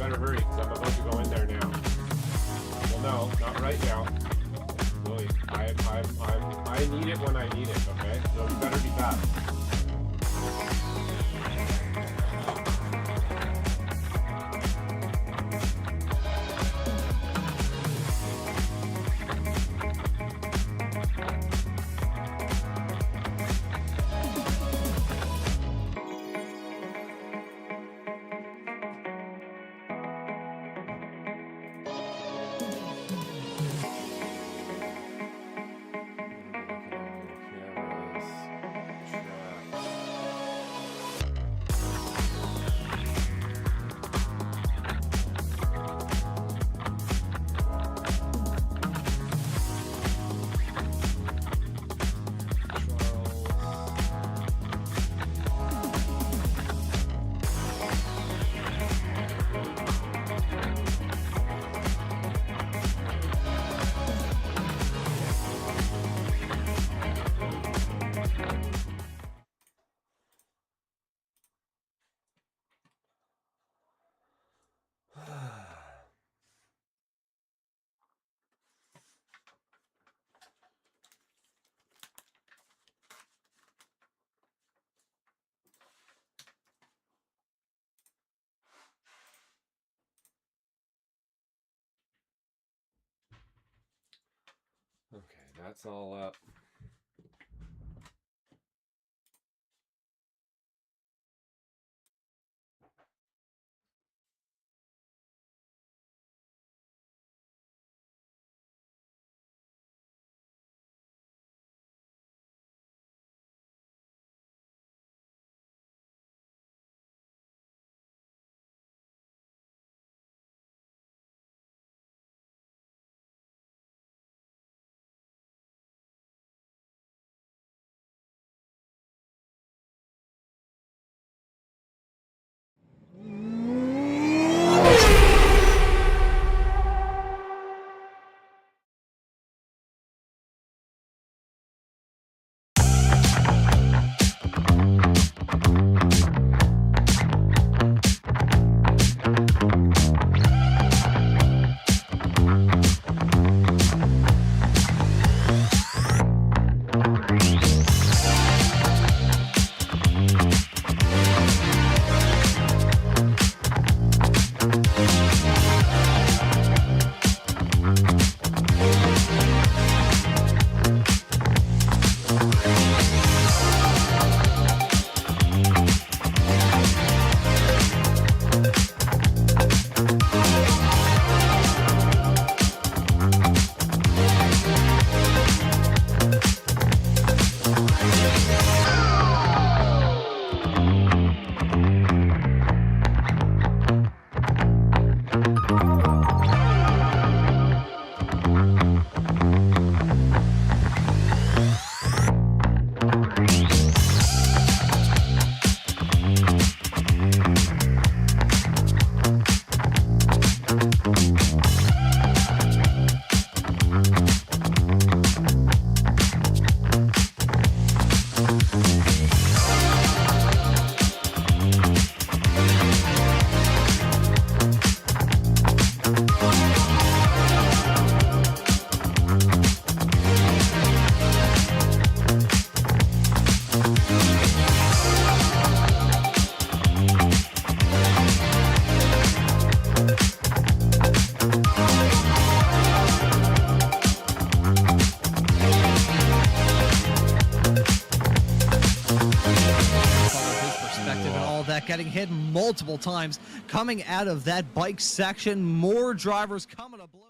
better hurry, because I'm about to go in there now. Well, no, not right now. Really, I need it when I need it, okay? So you better be fast. Okay, that's all up. Getting hit multiple times coming out of that bike section. More drivers coming to blows.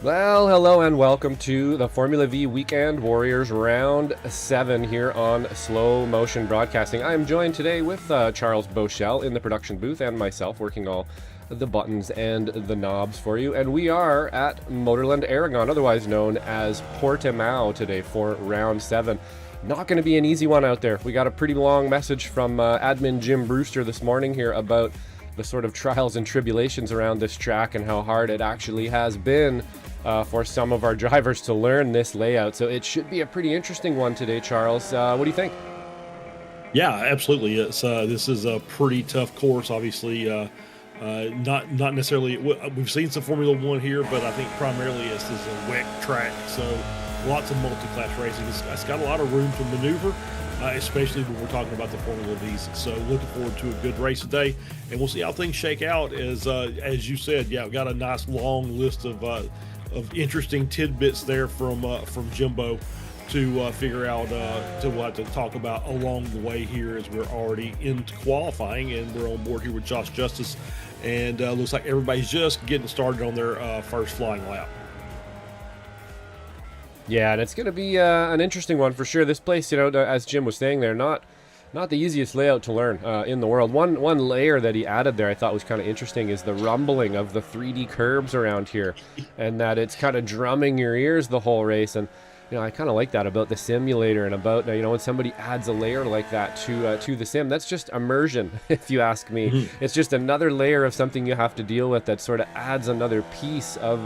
Well, hello and welcome to the Formula V Weekend Warriors Round 7 here on Slow Motion Broadcasting. I am joined today with Charles Beauchel in the production booth and myself working all the buttons and the knobs for you. And we are at Motorland Aragon, otherwise known as Portimao today for Round 7. Not going to be an easy one out there. We got a pretty long message from admin Jim Brewster this morning here about the sort of trials and tribulations around this track and how hard it actually has been for some of our drivers to learn this layout. So it should be a pretty interesting one today, Charles. What do you think? Yeah, absolutely. This is a pretty tough course, obviously. Not necessarily. We've seen some Formula One here, but I think primarily this is a wet track. So lots of multi-class racing. It's got a lot of room to maneuver, especially when we're talking about the Formula V's. So looking forward to a good race today, and we'll see how things shake out. As you said, yeah, we've got a nice long list of interesting tidbits there from Jimbo to figure out to what to talk about along the way here as we're already into qualifying, and we're on board here with Josh Justice, and looks like everybody's just getting started on their first flying lap. Yeah, and it's going to be an interesting one for sure. This place, as Jim was saying there, not the easiest layout to learn in the world. One layer that he added there I thought was kind of interesting is the rumbling of the 3D curbs around here, and that it's kind of drumming your ears the whole race. And I kind of like that about the simulator, and about when somebody adds a layer like that to the sim, that's just immersion, if you ask me. Mm-hmm. It's just another layer of something you have to deal with that sort of adds another piece of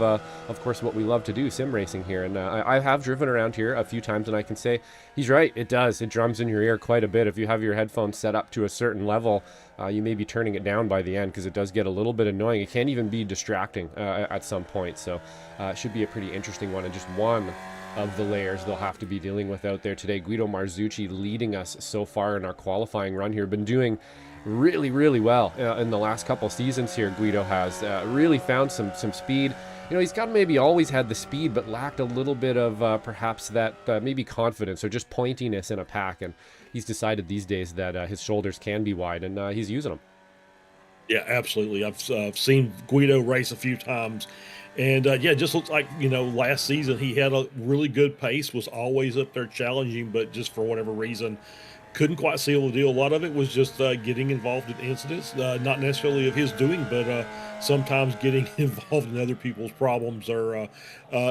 course, what we love to do, sim racing here. And I have driven around here a few times, and I can say he's right. It does. It drums in your ear quite a bit. If you have your headphones set up to a certain level, you may be turning it down by the end because it does get a little bit annoying. It can even be distracting at some point. So it should be a pretty interesting one, and just one of the layers they'll have to be dealing with out there today. Guido Marzucci leading us so far in our qualifying run here. Been doing really, really well in the last couple seasons here. Guido has really found some speed. He's got maybe always had the speed, but lacked a little bit of perhaps that maybe confidence or just pointiness in a pack. And he's decided these days that his shoulders can be wide, and he's using them. Yeah, absolutely. I've seen Guido race a few times. And, just looks like, last season he had a really good pace, was always up there challenging, but just for whatever reason, couldn't quite seal the deal. A lot of it was just getting involved in incidents, not necessarily of his doing, but sometimes getting involved in other people's problems or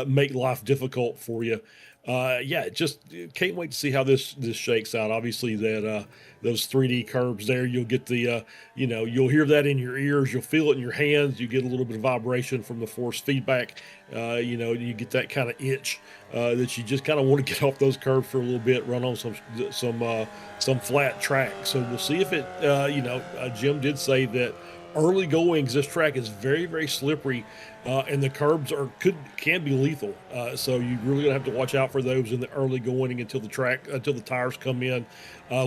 make life difficult for you. Just can't wait to see how this shakes out. Obviously, that those 3D curbs there, you'll get the you'll hear that in your ears, you'll feel it in your hands, you get a little bit of vibration from the force feedback. You get that kind of itch that you just kind of want to get off those curbs for a little bit, run on some flat track. So we'll see if it. Jim did say that early goings, this track is very, very slippery, and the curbs can be lethal. So you really gonna have to watch out for those in the early going until the tires come in,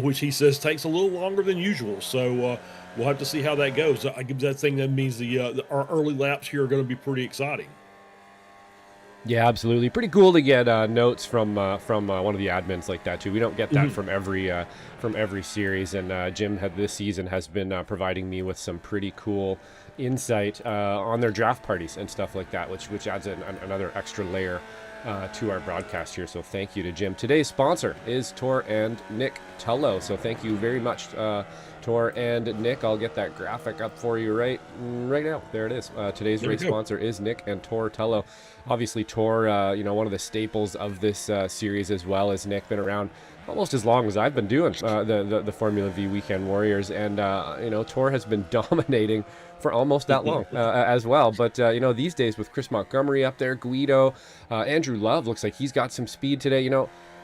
which he says takes a little longer than usual. So we'll have to see how that goes. I give that thing, that means our early laps here are going to be pretty exciting. Yeah, absolutely. Pretty cool to get notes from one of the admins like that too. We don't get that from every series, and Jim this season has been providing me with some pretty cool insight on their draft parties and stuff like that, which adds another extra layer to our broadcast here. So thank you to Jim. Today's sponsor is Tor and Nick Tullo. So thank you very much, Tor and Nick. I'll get that graphic up for you right now. There it is. Today's race sponsor is Nick and Tor Tullo. Obviously, Tor, one of the staples of this series, as well as Nick, been around almost as long as I've been doing the Formula V Weekend Warriors, and Tor has been dominating for almost that long as well. But these days with Chris Montgomery up there, Guido, Andrew Love looks like he's got some speed today.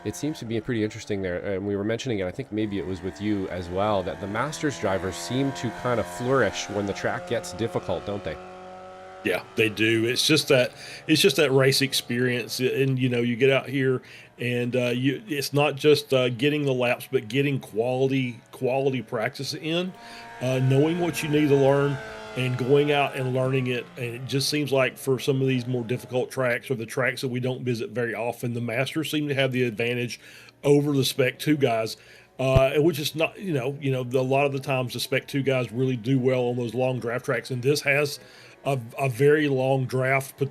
It seems to be pretty interesting there, and we were mentioning it, I think maybe it was with you as well, that the Masters drivers seem to kind of flourish when the track gets difficult, don't they? Yeah, they do. It's just that race experience, and you get out here, and it's not just getting the laps, but getting quality practice in, knowing what you need to learn, and going out and learning it. And it just seems like for some of these more difficult tracks, or the tracks that we don't visit very often, the Masters seem to have the advantage over the Spec 2 guys. Which is not, a lot of the times the Spec 2 guys really do well on those long draft tracks, and this has a very long draft,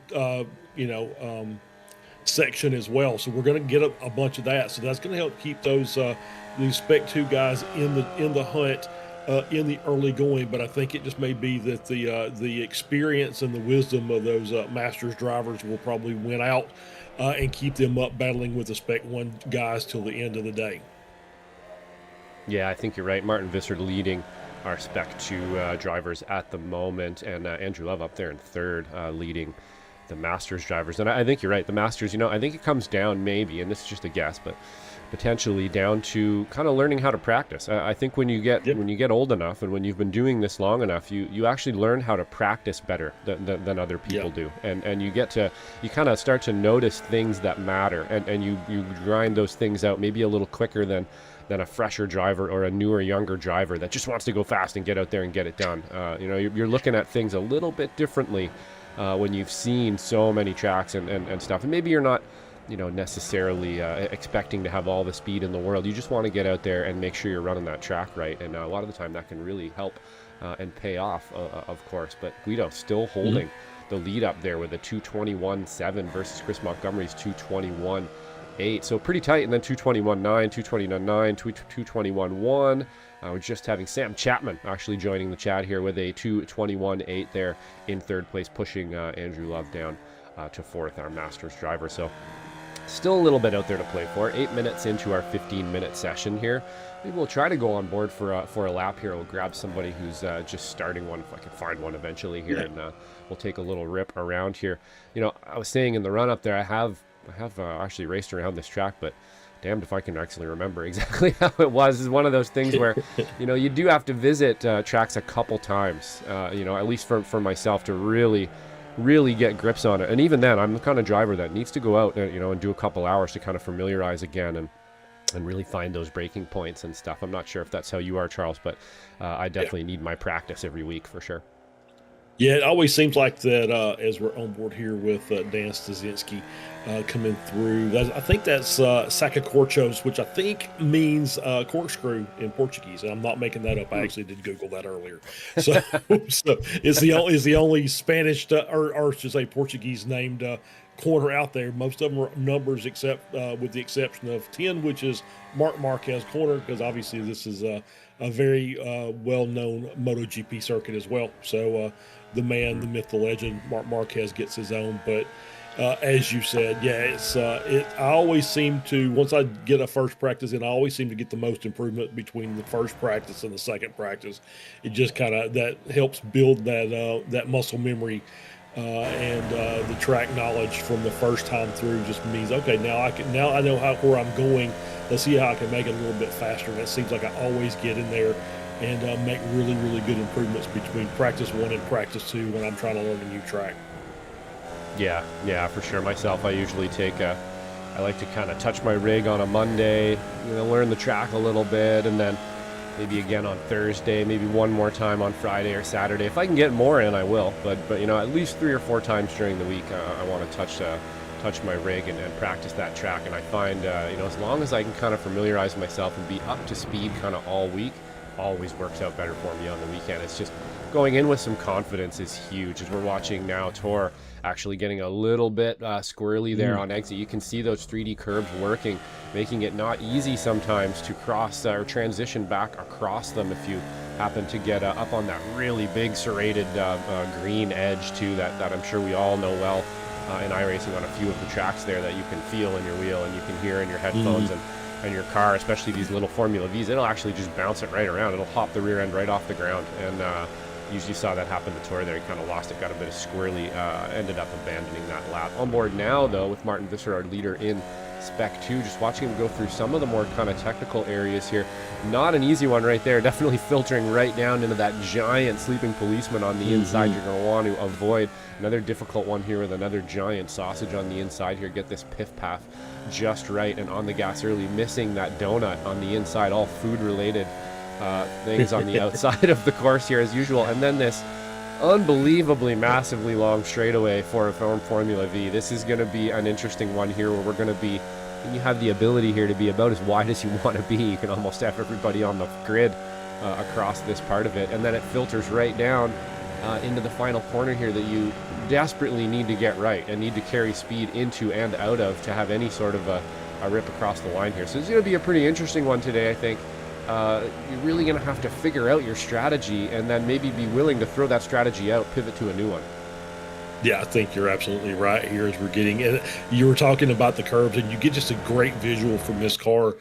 section as well. So we're going to get a bunch of that. So that's going to help keep these Spec 2 guys in the hunt in the early going. But I think it just may be that the experience and the wisdom of those Masters drivers will probably win out and keep them up battling with the Spec 1 guys till the end of the day. Yeah, I think you're right. Martin Visser leading our Spec 2 drivers at the moment, and Andrew Love up there in third, leading the Masters drivers. And I think you're right. The Masters, I think it comes down maybe, and this is just a guess, but potentially down to kind of learning how to practice. I think when you get old enough and when you've been doing this long enough, you actually learn how to practice better than other people do. And you kind of start to notice things that matter, and you grind those things out maybe a little quicker than a fresher driver or a newer, younger driver that just wants to go fast and get out there and get it done. You're looking at things a little bit differently when you've seen so many tracks and stuff. And maybe you're not, necessarily expecting to have all the speed in the world. You just want to get out there and make sure you're running that track right. And a lot of the time that can really help and pay off, of course. But Guido still holding the lead up there with a 2:21.7 versus Chris Montgomery's 2:21.8. So pretty tight. And then 2:21.9, 2:29.9, 2:21.1. We're just having Sam Chapman actually joining the chat here with a 2:21.8 there in third place, pushing Andrew Love down to fourth, our Masters driver. So still a little bit out there to play for. 8 minutes into our 15-minute session here. Maybe we'll try to go on board for a lap here. We'll grab somebody who's just starting one, if I can find one eventually here, and we'll take a little rip around here. I was saying in the run up there, I have actually raced around this track, but damned if I can actually remember exactly how it was. It's one of those things where, you do have to visit tracks a couple times, at least for myself to really get grips on it. And even then, I'm the kind of driver that needs to go out, and do a couple hours to kind of familiarize again and really find those breaking points and stuff. I'm not sure if that's how you are, Charles, but I definitely need my practice every week for sure. Yeah, it always seems like that as we're on board here with Dan Stasinski coming through. I think that's Sacacorchos, which I think means corkscrew in Portuguese. And I'm not making that up. I actually did Google that earlier. So, it's the only Spanish or should say Portuguese named corner out there. Most of them are numbers, except with the exception of 10, which is Marc Marquez corner, because obviously this is a very well-known MotoGP circuit as well. So the man, the myth, the legend, Marc Marquez gets his own. But as you said, I always seem to, once I get a first practice in, I always seem to get the most improvement between the first practice and the second practice. It just kind of, that helps build that muscle memory. And the track knowledge from the first time through just means, okay, now I know where I'm going. Let's see how I can make it a little bit faster. And it seems like I always get in there and make really, really good improvements between practice 1 and practice 2 when I'm trying to learn a new track. Yeah, for sure. Myself, I usually I like to kind of touch my rig on a Monday, learn the track a little bit, and then maybe again on Thursday, maybe one more time on Friday or Saturday. If I can get more in, I will. But at least 3 or 4 times during the week, I want to touch my rig and practice that track. And I find, as long as I can kind of familiarize myself and be up to speed kind of all week, always works out better for me on the weekend. It's just going in with some confidence is huge. As we're watching now, Tor actually getting a little bit squirrely there on exit. You can see those 3D curbs working, making it not easy sometimes to cross or transition back across them if you happen to get up on that really big serrated green edge too, that I'm sure we all know well in iRacing on a few of the tracks there, that you can feel in your wheel and you can hear in your headphones and your car, especially these little Formula Vs. It'll actually just bounce it right around. It'll hop the rear end right off the ground. And usually saw that happen to Tor there. He kind of lost it, got a bit of squirrely, ended up abandoning that lap. On board now, though, with Martin Visser, our leader in Spec 2, just watching him go through some of the more kind of technical areas here. Not an easy one right there. Definitely filtering right down into that giant sleeping policeman on the inside. You're going to want to avoid another difficult one here with another giant sausage on the inside here. Get this piff path just right and on the gas early, missing that donut on the inside. All food related things on the outside of the course here as usual. And then this unbelievably massively long straightaway for a Formula V. This is going to be an interesting one here, where we're going to be, and you have the ability here to be about as wide as you want to be. You can almost have everybody on the grid across this part of it, and then it filters right down into the final corner here that you desperately need to get right and need to carry speed into and out of to have any sort of a rip across the line here. So it's going to be a pretty interesting one today, I think. You're really going to have to figure out your strategy and then maybe be willing to throw that strategy out, pivot to a new one. Yeah, I think you're absolutely right here as we're getting, and you were talking about the curbs, and you get just a great visual from this car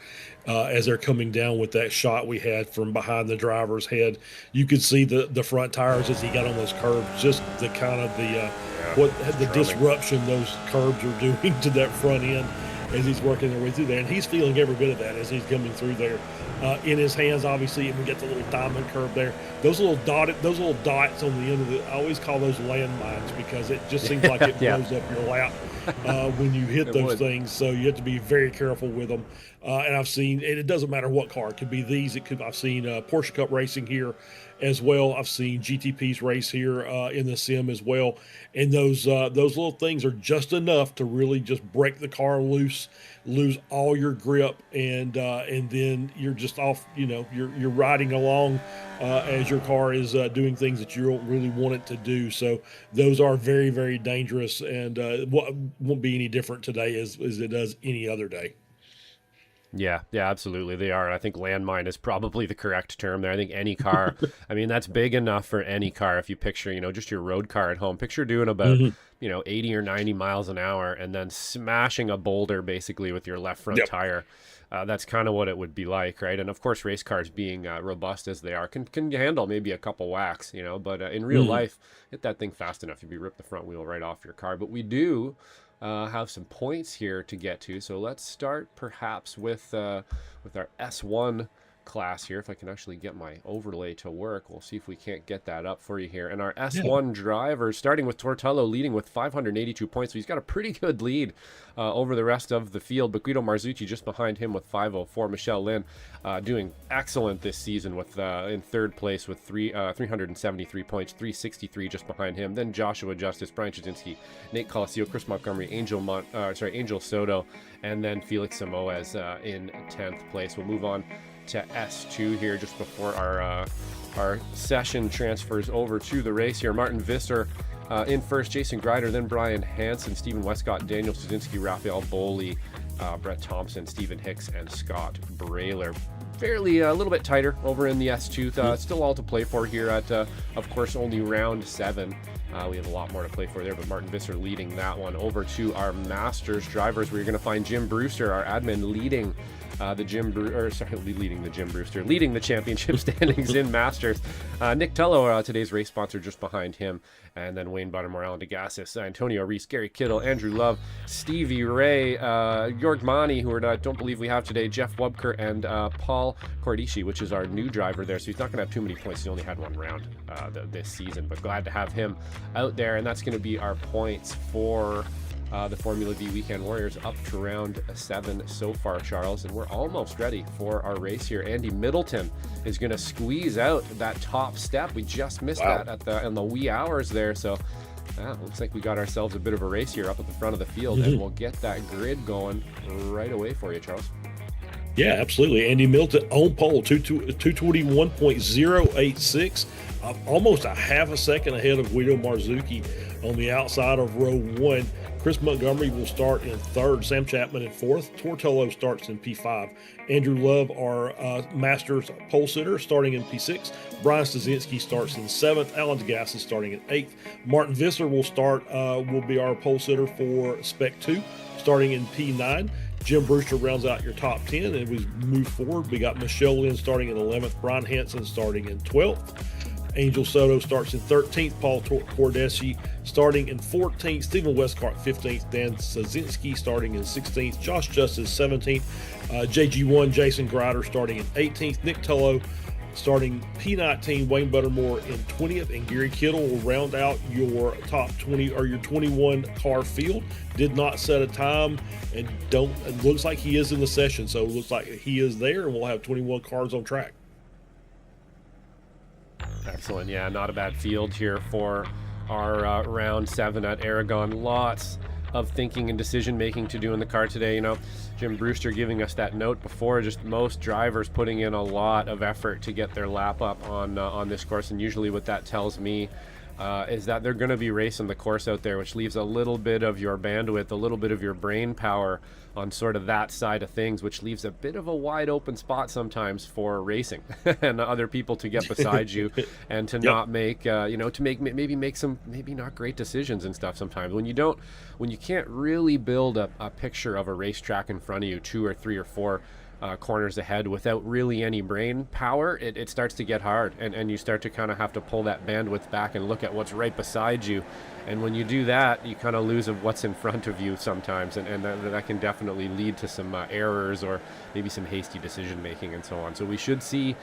as they're coming down with that shot we had from behind the driver's head. You could see the front tires as he got on those curbs, just the kind of the disruption those curbs are doing to that front end as he's working their way through there, and he's feeling every bit of that as he's coming through there. In his hands, obviously, and we get the little diamond curve there. Those little dots on the end of I always call those landmines because it just seems like it blows up your lap when you hit those things. So you have to be very careful with them. And I've seen, and it doesn't matter what car. It could be these. I've seen Porsche Cup racing here as well. I've seen GTP's race here in the sim as well. And those little things are just enough to really just break the car loose, lose all your grip, and then you're just off. You're riding along as your car is doing things that you don't really want it to do. So those are very, very dangerous, and won't be any different today as it does any other day. Yeah, absolutely. They are. I think landmine is probably the correct term there. I think any car, I mean, that's big enough for any car. If you picture, just your road car at home, picture doing about, 80 or 90 miles an hour and then smashing a boulder basically with your left front tire. That's kind of what it would be like, right? And of course, race cars being robust as they are can handle maybe a couple whacks, but in real life, hit that thing fast enough, you'd be ripped the front wheel right off your car. But we do have some points here to get to, so let's start perhaps with our S1 class here. If I can actually get my overlay to work, we'll see if we can't get that up for you here. And our S1 drivers, starting with Tortello leading with 582 points, so he's got a pretty good lead over the rest of the field, but Guido Marzucci just behind him with 504. Michelle Lynn doing excellent this season with in third place with 373 points, 363 just behind him. Then Joshua Justice, Brian Chazinski, Nate Colasio, Chris Montgomery, Angel Soto, and then Felix Samoes in 10th place. We'll move on to S2 here just before our session transfers over to the race here. Martin Visser in first, Jason Grider, then Brian Hansen, Stephen Westcott, Daniel Stuzinski, Raphael Boley, Brett Thompson, Stephen Hicks, and Scott Brailer. Fairly a little bit tighter over in the S2. Still all to play for here at, of course, only round 7. We have a lot more to play for there, but Martin Visser leading that one. Over to our Masters drivers, where you're going to find Jim Brewster, our admin, leading leading the championship standings in Masters. Nick Tello, today's race sponsor, just behind him, and then Wayne Buttermore, Alan DeGassis, Antonio Reese, Gary Kittle, Andrew Love, Stevie Ray, Jorg Mani, who I don't believe we have today, Jeff Wubker, and Paul Cordici, which is our new driver there. So he's not going to have too many points. He only had one round this season, but glad to have him out there. And that's going to be our points for the Formula V Weekend Warriors up to round 7 so far, Charles, and we're almost ready for our race here. Andy Middleton is going to squeeze out that top step. We just missed that in the wee hours there, so looks like we got ourselves a bit of a race here up at the front of the field, and we'll get that grid going right away for you, Charles. Yeah, absolutely. Andy Middleton on pole, 221.086, almost a half a second ahead of Guido Marzucchi on the outside of row 1. Chris Montgomery will start in 3rd, Sam Chapman in 4th, Tortello starts in P5, Andrew Love, our Masters pole sitter, starting in P6, Brian Stasinski starts in 7th, Alan DeGassis starting in 8th, Martin Visser will be our pole sitter for Spec 2, starting in P9, Jim Brewster rounds out your top 10, and we move forward. We got Michelle Lynn starting in 11th, Brian Hansen starting in 12th, Angel Soto starts in 13th, Paul Cordeschi starting in 14th, Stephen Westcott 15th, Dan Sazinski starting in 16th, Josh Justice 17th, JG1 Jason Grider starting in 18th, Nick Tello starting P19, Wayne Buttermore in 20th, and Gary Kittle will round out your top 20 or your 21 car field. Did not set a time, and it looks like he is in the session, so it looks like he is there, and we'll have 21 cars on track. Excellent. Yeah, not a bad field here for our round 7 at Aragon. Lots of thinking and decision making to do in the car today. Jim Brewster giving us that note before, just most drivers putting in a lot of effort to get their lap up on this course, and usually what that tells me is that they're going to be racing the course out there, which leaves a little bit of your bandwidth, a little bit of your brain power on sort of that side of things, which leaves a bit of a wide open spot sometimes for racing and other people to get beside you and to not make, to make some maybe not great decisions and stuff sometimes. When you can't really build a picture of a racetrack in front of you, 2 or 3 or 4 corners ahead without really any brain power, it starts to get hard, and you start to kind of have to pull that bandwidth back and look at what's right beside you. And when you do that, you kind of lose of what's in front of you sometimes, and that can definitely lead to some errors or maybe some hasty decision making and so on. So we should see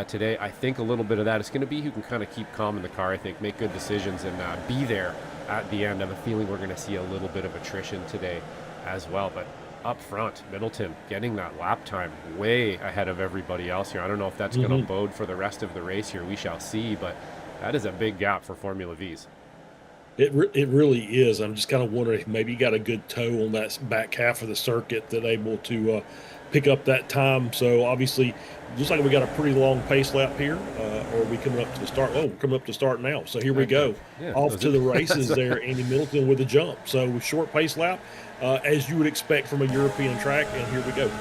today, I think, a little bit of that. It's going to be who can kind of keep calm in the car, I think, make good decisions, and be there at the end. I have a feeling we're going to see a little bit of attrition today as well. But up front, Middleton getting that lap time way ahead of everybody else here. I don't know if that's going to bode for the rest of the race here. We shall see, but that is a big gap for Formula Vs. It really is. I'm just kind of wondering if maybe you got a good toe on that back half of the circuit that able to pick up that time. So obviously, looks like we got a pretty long pace lap here. Or are we coming up to the start? Oh, we're coming up to start now. So here we go. Yeah, off to the races there, Andy Middleton with a jump. So short pace lap, as you would expect from a European track, and here we go.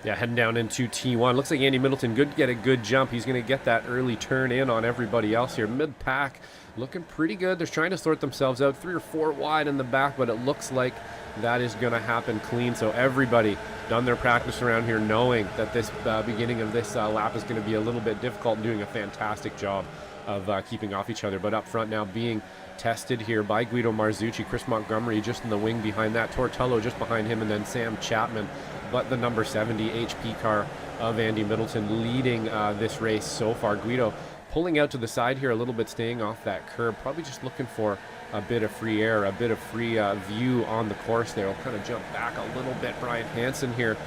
Yeah, heading down into T1. Looks like Andy Middleton could get a good jump. He's going to get that early turn in on everybody else here. Mid-pack looking pretty good. They're trying to sort themselves out 3 or 4 wide in the back, but it looks like that is going to happen clean. So everybody done their practice around here knowing that this beginning of this lap is going to be a little bit difficult and doing a fantastic job of keeping off each other. But up front now being tested here by Guido Marzucci, Chris Montgomery just in the wing behind that, Tortello just behind him, and then Sam Chapman. But the number 70 HP car of Andy Middleton leading this race so far. Guido pulling out to the side here a little bit, staying off that curb, probably just looking for a bit of free air, a bit of free view on the course there. We'll kind of jump back a little bit. Brian Hansen here,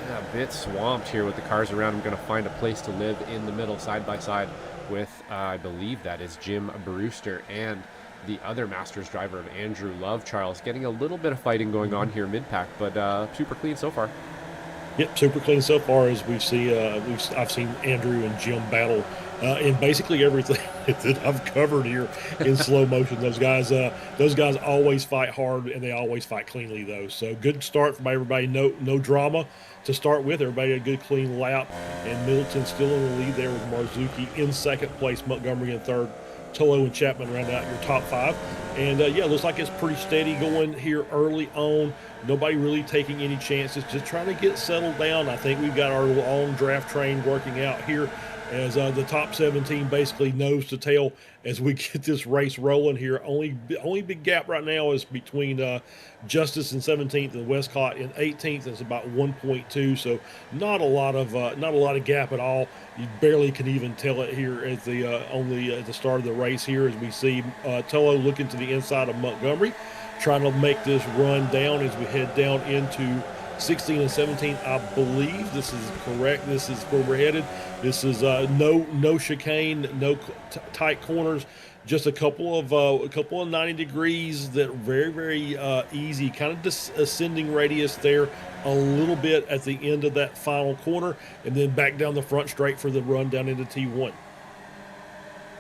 a bit swamped here with the cars around him. Going to find a place to live in the middle, side by side with, I believe that is Jim Brewster and the other Masters driver of Andrew Love. Charles getting a little bit of fighting going on here mid-pack, but super clean so far. Yep, super clean so far. As we see, I've seen Andrew and Jim battle in basically everything that I've covered here in slow motion. Those guys always fight hard, and they always fight cleanly, though. So good start from everybody. No drama to start with. Everybody had a good clean lap, and Middleton still in the lead there with Marzucchi in second place, Montgomery in third. Tolo and Chapman round out your top 5. And, looks like it's pretty steady going here early on. Nobody really taking any chances, just trying to get settled down. I think we've got our own draft train working out here as the top 17 basically nose to tail as we get this race rolling here. Only big gap right now is between Justice in 17th and Westcott in 18th. It's about 1.2, so not a lot of gap at all. You barely can even tell it here at the start of the race here as we see Tello looking to the inside of Montgomery, trying to make this run down as we head down into 16 and 17. I believe this is correct. This is where we're headed. This is no chicane, no tight corners, just a couple of 90 degrees that are very, very easy, kind of ascending radius there a little bit at the end of that final corner, and then back down the front straight for the run down into T1.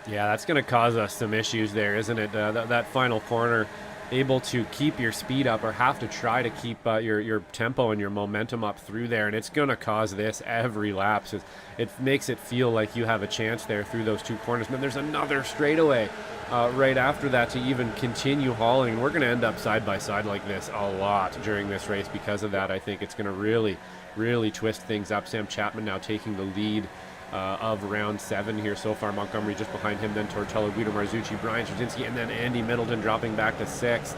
Yeah, that's going to cause us some issues there, isn't it? That final corner, able to keep your speed up or have to try to keep your tempo and your momentum up through there, and it's going to cause this every lap. So it makes it feel like you have a chance there through those 2 corners. And then there's another straightaway right after that to even continue hauling. And we're going to end up side by side like this a lot during this race because of that. I think it's going to really, really twist things up. Sam Chapman now taking the lead of round 7 here so far. Montgomery just behind him, then Tortello, Guido Marzucci, Brian Straczynski, and then Andy Middleton dropping back to 6th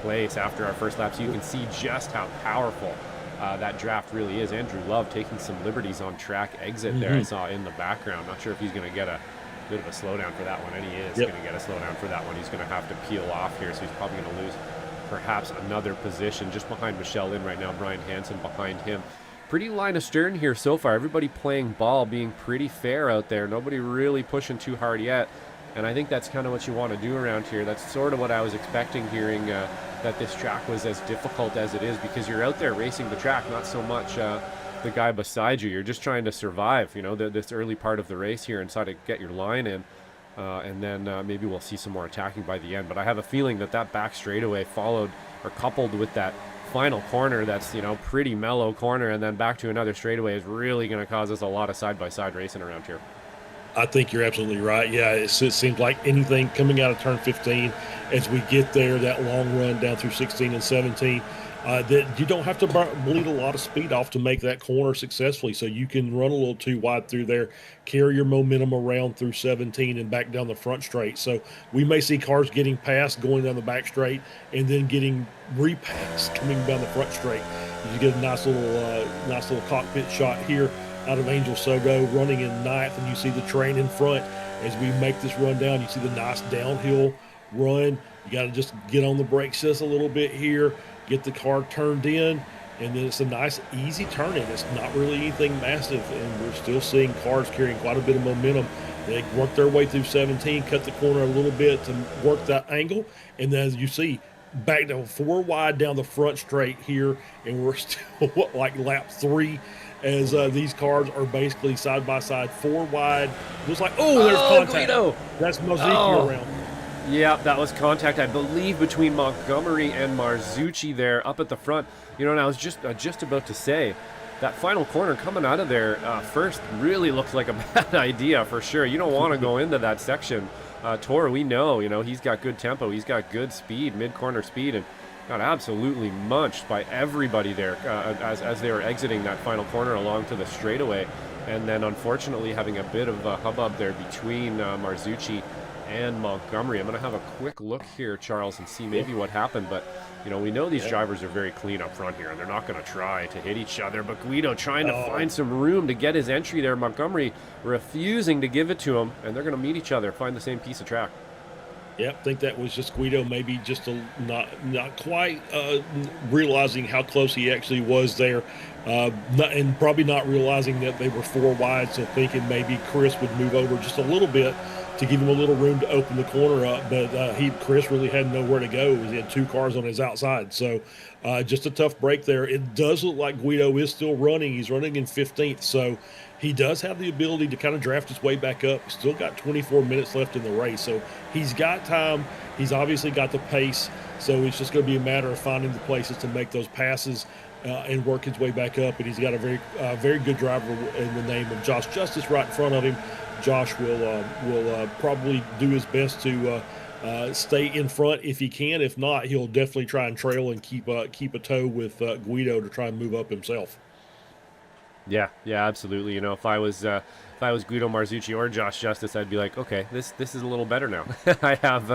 place after our first lap. So you can see just how powerful that draft really is. Andrew Love taking some liberties on track exit there. I saw in the background. Not sure if he's going to get a bit of a slowdown for that one, and he is going to get a slowdown for that one. He's going to have to peel off here, so he's probably going to lose perhaps another position. Just behind Michelle Lynn right now, Brian Hansen behind him. Pretty line astern here so far. Everybody playing ball, being pretty fair out there. Nobody really pushing too hard yet. And I think that's kind of what you want to do around here. That's sort of what I was expecting, hearing that this track was as difficult as it is, because you're out there racing the track, not so much the guy beside you. You're just trying to survive, this early part of the race here and try to get your line in. and then maybe we'll see some more attacking by the end. But I have a feeling that that back straightaway followed or coupled with that final corner that's, you know, pretty mellow corner and then back to another straightaway is really going to cause us a lot of side-by-side racing around here. I think you're absolutely right. Yeah, it seems like anything coming out of turn 15 as we get there, that long run down through 16 and 17, that you don't have to bleed a lot of speed off to make that corner successfully. So you can run a little too wide through there, carry your momentum around through 17 and back down the front straight. So we may see cars getting past, going down the back straight, and then getting repassed coming down the front straight. You get a nice little cockpit shot here out of Angel Sogo running in ninth, and you see the train in front as we make this run down. You see the nice downhill run. You got to just get on the brakes just a little bit here, get the car turned in, and then it's a nice easy turn in. It's not really anything massive, and we're still seeing cars carrying quite a bit of momentum. They work their way through 17, cut the corner a little bit to work that angle, and then as you see, back down 4 wide down the front straight here, and we're still like lap 3 as these cars are basically side by side, 4 wide. Looks like, there's contact. Guido. That's Mazuki around. Yeah, that was contact, I believe, between Montgomery and Marzucci there up at the front. You know, and I was just about to say, that final corner coming out of there first really looks like a bad idea for sure. You don't want to go into that section. Tor, we know, you know, he's got good tempo. He's got good speed, mid-corner speed, and got absolutely munched by everybody there as they were exiting that final corner along to the straightaway. And then, unfortunately, having a bit of a hubbub there between Marzucci and Montgomery. I'm going to have a quick look here, Charles, and see maybe what happened. But, you know, we know these drivers are very clean up front here, and they're not going to try to hit each other. But Guido trying to find some room to get his entry there. Montgomery refusing to give it to him, and they're going to meet each other, find the same piece of track. Yep, I think that was just Guido maybe just not quite realizing how close he actually was there, and probably not realizing that they were 4 wide, so thinking maybe Chris would move over just a little bit to give him a little room to open the corner up, but Chris really had nowhere to go. He had 2 cars on his outside, so just a tough break there. It does look like Guido is still running. He's running in 15th, so he does have the ability to kind of draft his way back up. He's still got 24 minutes left in the race, so he's got time. He's obviously got the pace, so it's just going to be a matter of finding the places to make those passes and work his way back up. And he's got a very good driver in the name of Josh Justice right in front of him. Josh will probably do his best to stay in front if he can. If not, he'll definitely try and trail and keep a toe with Guido to try and move up himself. Yeah, absolutely. You know, if I was Guido Marzucci or Josh Justice, I'd be like, okay, this is a little better now. I have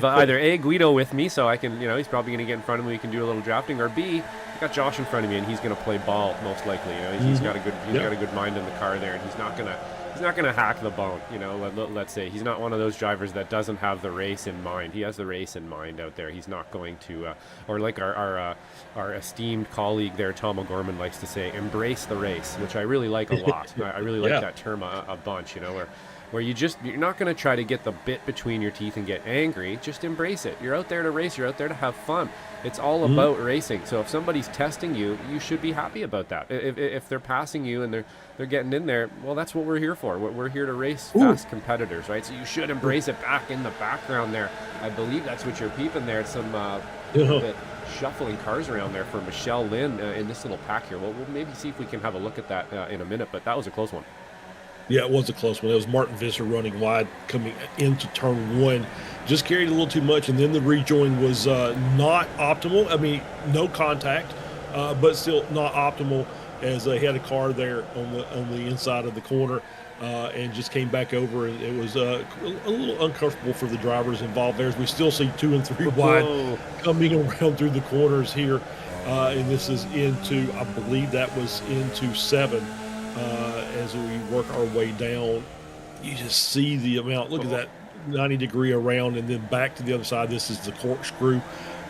either Guido with me, so I can, you know, he's probably going to get in front of me. We can do a little drafting, or B, I got Josh in front of me, and he's going to play ball most likely. You know, he's got a good mind in the car there, and he's not gonna hack the bone. You know, let's say he's not one of those drivers that doesn't have the race in mind. He has the race in mind out there. He's not going to, or like our esteemed colleague there, Tom O'Gorman, likes to say, embrace the race, which I really like a lot. I really like that term a bunch. You know, where you're not going to try to get the bit between your teeth and get angry. Just embrace it. You're out there to race. You're out there to have fun. It's all about racing. So if somebody's testing you, you should be happy about that. If they're passing you and they're getting in there, well, that's what we're here for. We're here to race fast competitors, right? So you should embrace it back in the background there. I believe that's what you're peeping there. Some bit shuffling cars around there for Michelle Lynn in this little pack here. We'll maybe see if we can have a look at that in a minute, but that was a close one. Yeah, it was a close one. It was Martin Visser running wide coming into turn 1. Just carried a little too much, and then the rejoin was not optimal. I mean, no contact, but still not optimal, as he had a car there on the inside of the corner and just came back over. And it was a little uncomfortable for the drivers involved there, as we still see 2 and 3 wide coming around through the corners here. And this is into, I believe that was into 7. As we work our way down, you just see the amount. Look at that 90-degree around and then back to the other side. This is the corkscrew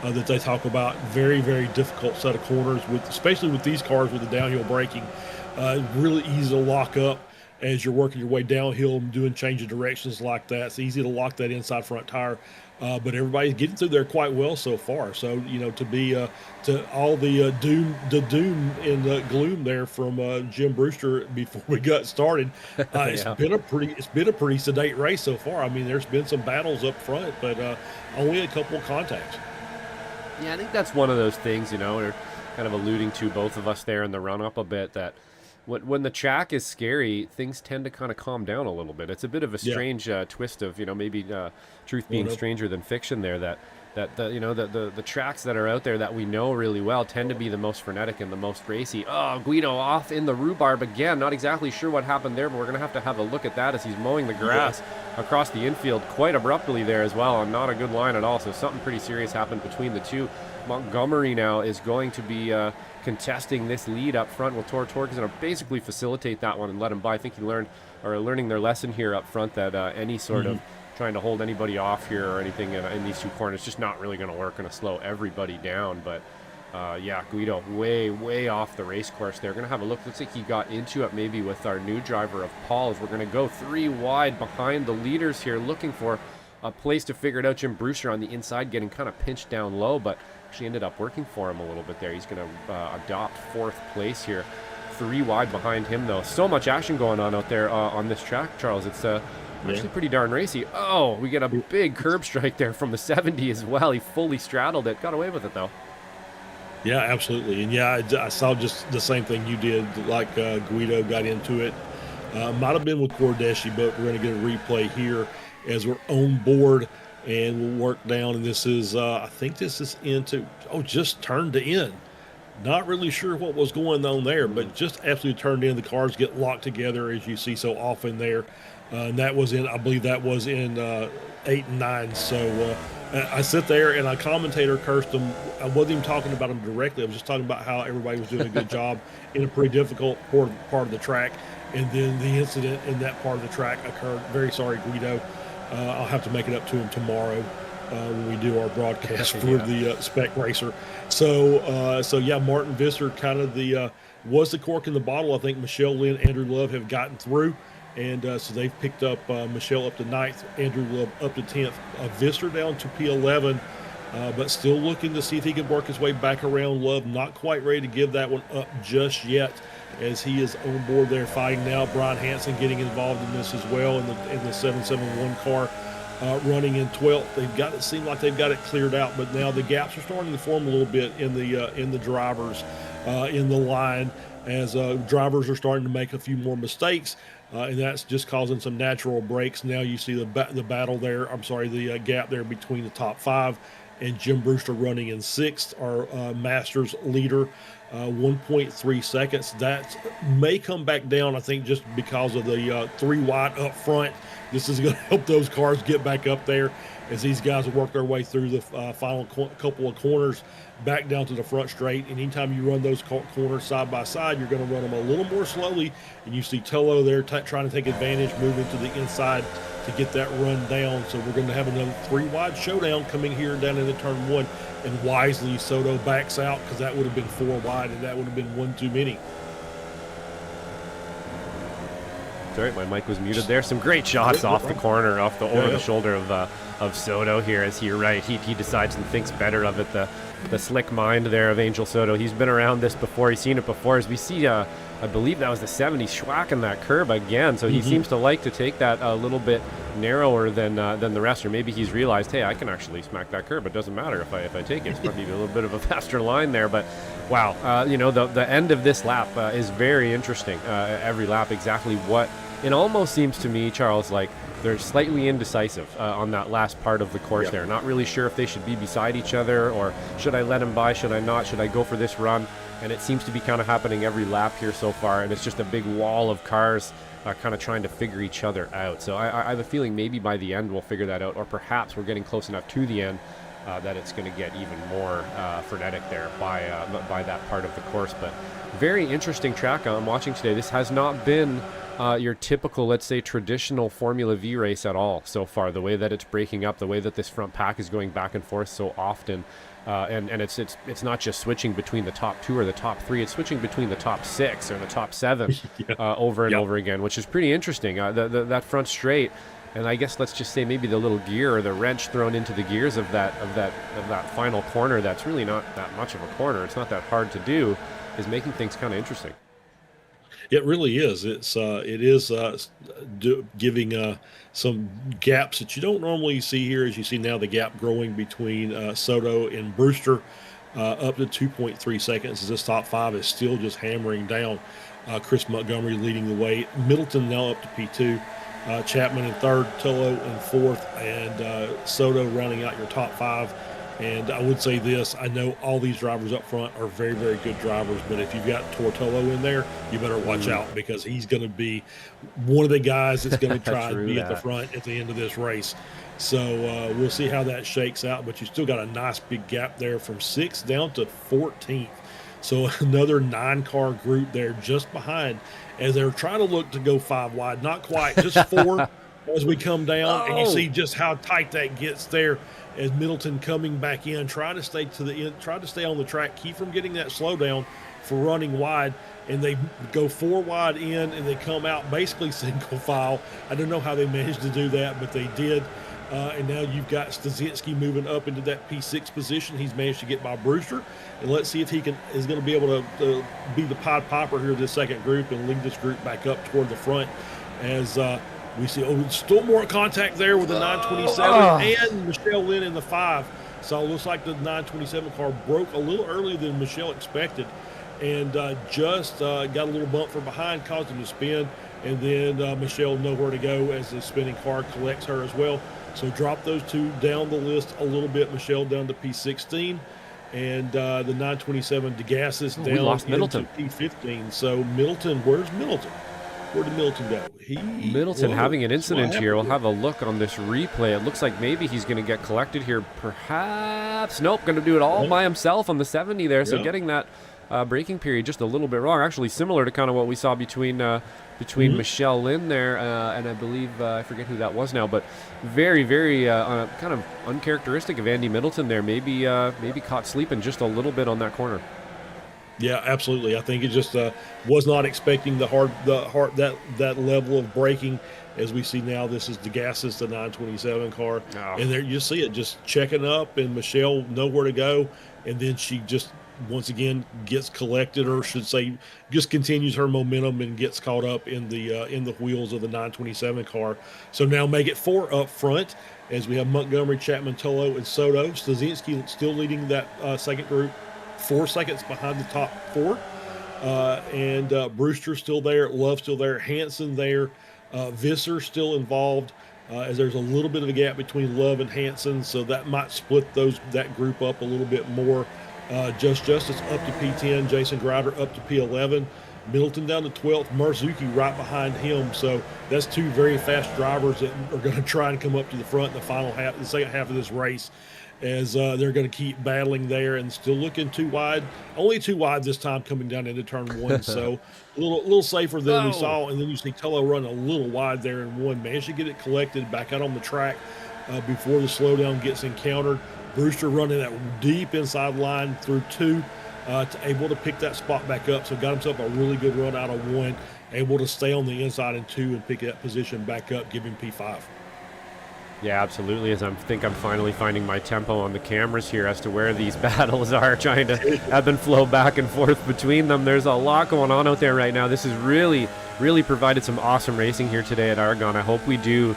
that they talk about. Very, very difficult set of corners, especially with these cars with the downhill braking. Really easy to lock up as you're working your way downhill and doing change of directions like that. It's easy to lock that inside front tire. But everybody's getting through there quite well so far. So to be to all the doom and the gloom there from Jim Brewster before we got started, it's been a pretty sedate race so far. I mean, there's been some battles up front, but only a couple of contacts. Yeah, I think that's one of those things, we're kind of alluding to, both of us there in the run up a bit, that when the track is scary, things tend to kind of calm down a little bit. It's a bit of a strange twist of, maybe truth being stranger than fiction there, that the tracks that are out there that we know really well tend to be the most frenetic and the most racy. Oh, Guido off in the rhubarb again. Not exactly sure what happened there, but we're going to have a look at that as he's mowing the grass across the infield quite abruptly there as well, and not a good line at all. So something pretty serious happened between the two. Montgomery now is going to be contesting this lead up front. Well, Torque is going to basically facilitate that one and let him by. I think he learning their lesson here up front, that any sort of trying to hold anybody off here or anything in these two corners just not really going to work, going to slow everybody down. But Guido way off the race course there. Going to have a look. Looks like he got into it maybe with our new driver of Paul, as we're going to go 3 wide behind the leaders here, looking for a place to figure it out. Jim Brewster on the inside getting kind of pinched down low, but actually ended up working for him a little bit there. He's going to adopt 4th place here. 3 wide behind him, though. So much action going on out there on this track, Charles. It's actually pretty darn racy. Oh, we get a big curb strike there from the 70 as well. He fully straddled it. Got away with it, though. Yeah, absolutely. And I saw just the same thing you did, like Guido got into it. Might have been with Cordeshi, but we're going to get a replay here as we're on board, and we'll work down. And this is, I think this is into, just turned to end. Not really sure what was going on there, but just absolutely turned in. The cars get locked together, as you see so often there. And that was I believe that was in 8 and 9. So I sit there and a commentator cursed them. I wasn't even talking about them directly. I was just talking about how everybody was doing a good job in a pretty difficult part of the track. And then the incident in that part of the track occurred. Very sorry, Guido. I'll have to make it up to him tomorrow when we do our broadcast for the Spec Racer. So Martin Visser kind of was the cork in the bottle. I think Michelle Lynn, Andrew Love have gotten through. And so they've picked up Michelle up to 9th, Andrew Love up to 10th, Visser down to P11, but still looking to see if he can work his way back around. Love not quite ready to give that one up just yet, as he is on board there fighting now. Brian Hansen getting involved in this as well in the 771 car, running in 12th. It seemed like they've got it cleared out, but now the gaps are starting to form a little bit in the drivers in the line, as drivers are starting to make a few more mistakes. And that's just causing some natural breaks. Now you see the battle there. The gap there between the top 5 and Jim Brewster running in 6th, our Masters leader, 1.3 seconds. That may come back down, I think, just because of the 3 wide up front. This is going to help those cars get back up there as these guys will work their way through the final couple of corners back down to the front straight. And anytime you run those corners side by side, you're going to run them a little more slowly. And you see Tello there trying to take advantage, moving to the inside to get that run down. So we're going to have another 3 wide showdown coming here down into turn 1. And wisely, Soto backs out, because that would have been 4 wide, and that would have been 1 too many. Sorry, my mic was muted there. Some great shots off the corner, over the shoulder of Soto here, as he decides and thinks better of it. The slick mind there of Angel Soto. He's been around this before. He's seen it before. As we see, I believe that was the 70 schwacking that curb again. So he seems to like to take that a little bit narrower than the rest, or maybe he's realized, hey, I can actually smack that curb. It doesn't matter if I take it. It's probably a little bit of a faster line there, but wow, the end of this lap is very interesting. Every lap, exactly what it almost seems to me, Charles, like they're slightly indecisive on that last part of the course there. Not really sure if they should be beside each other, or should I let him by, should I not, should I go for this run? And it seems to be kind of happening every lap here so far, and it's just a big wall of cars kind of trying to figure each other out. So I have a feeling maybe by the end we'll figure that out, or perhaps we're getting close enough to the end that it's going to get even more frenetic there by that part of the course. But very interesting track I'm watching today. This has not been your typical, let's say, traditional Formula V race at all so far. The way that it's breaking up, the way that this front pack is going back and forth so often, and it's not just switching between the top 2 or the top 3. It's switching between the top 6 or the top 7 over and over again, which is pretty interesting. That front straight. And I guess let's just say maybe the little gear or the wrench thrown into the gears of that final corner, that's really not that much of a corner. It's not that hard to do, is making things kind of interesting. It really is. It is giving some gaps that you don't normally see here. As you see now, the gap growing between Soto and Brewster up to 2.3 seconds. As this top 5 is still just hammering down. Chris Montgomery leading the way. Middleton now up to P2. Chapman in 3rd, Tullo in 4th, and Soto rounding out your top 5. And I would say this, I know all these drivers up front are very, very good drivers, but if you've got Tortolo in there, you better watch out, because he's going to be one of the guys that's going to try to be at the front at the end of this race. So we'll see how that shakes out, but you still got a nice big gap there from 6th down to 14th. So another 9-car group there just behind, as they're trying to look to go 5 wide. Not quite, just 4 as we come down. And you see just how tight that gets there, as Middleton coming back in, trying to stay to the end, trying to stay on the track, keep from getting that slowdown for running wide. And they go 4 wide in, and they come out basically single file. I don't know how they managed to do that, but they did. And now you've got Stasinski moving up into that P6 position. He's managed to get by Brewster. And let's see if he is going to be able to be the Pied Piper here of this second group and lead this group back up toward the front, as we see still more contact there with the 927 and Michelle Lynn in the 5. So it looks like the 927 car broke a little earlier than Michelle expected, and just got a little bump from behind, caused him to spin. And then Michelle nowhere to go as the spinning car collects her as well. So drop those 2 down the list a little bit. Michelle down to P16, and the 927 DeGassis down into P15. So Middleton, where's Middleton? Where did Middleton go? Middleton having an incident here. We'll have a look on this replay. It looks like maybe he's going to get collected here. Perhaps. Nope, going to do it all by himself on the 70 there. So getting that braking period just a little bit wrong. Actually similar to kind of what we saw between Michelle Lynn there and I believe I forget who that was now, but very, very kind of uncharacteristic of Andy Middleton there. Maybe caught sleeping just a little bit on that corner. Yeah, absolutely. I think it just was not expecting that level of braking. As we see now, this is DeGassis, the 927 car, and there you see it just checking up, and Michelle nowhere to go, and then she just once again gets collected, or should say, just continues her momentum and gets caught up in the wheels of the 927 car. So now make it 4 up front, as we have Montgomery, Chapman, Tullo, and Soto. Stasinski still leading that second group, 4 seconds behind the top 4. And Brewster still there, Love still there, Hansen there, Visser still involved, as there's a little bit of a gap between Love and Hansen, so that might split that group up a little bit more. Justice up to P10, Jason Grider up to P11, Middleton down to 12th, Marzuki right behind him. So that's 2 very fast drivers that are going to try and come up to the front in the second half of this race, as they're going to keep battling there and still looking 2 wide. Only 2 wide this time coming down into turn 1, so a little safer than we saw. And then you see Tullo run a little wide there in 1, managed to get it collected back out on the track before the slowdown gets encountered. Brewster running that deep inside line through 2, able to pick that spot back up. So got himself a really good run out of 1, able to stay on the inside in 2 and pick that position back up, give him P5. Yeah, absolutely. As I think I'm finally finding my tempo on the cameras here as to where these battles are, trying to ebb and flow back and forth between them. There's a lot going on out there right now. This has really provided some awesome racing here today at Aragon. I hope we do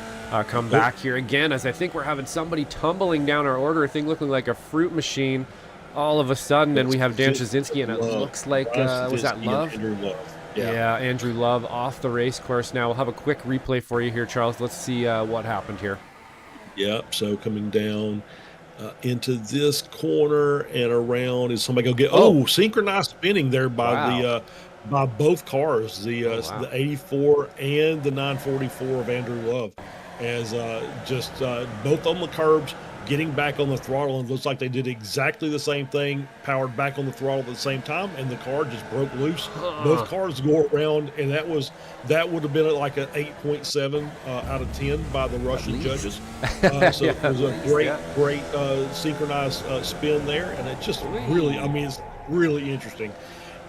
come back here again, as I think we're having somebody tumbling down our order, a thing looking like a fruit machine all of a sudden, and we have Dan Trzynski, and it looks like, was that Love? Andrew Love. Yeah, Andrew Love off the race course now. We'll have a quick replay for you here, Charles. Let's see what happened here. Yep, so coming down into this corner and around is somebody go get synchronized spinning there by by both cars, the 84 and the 944 of Andrew Love, as just both on the curbs, getting back on the throttle, and it looks like they did exactly the same thing, powered back on the throttle at the same time, and the car just broke loose. Both cars go around, and that would have been like an 8.7 out of 10 by the Russian judges. So it was a great synchronized spin there, and it just really, I mean, it's really interesting.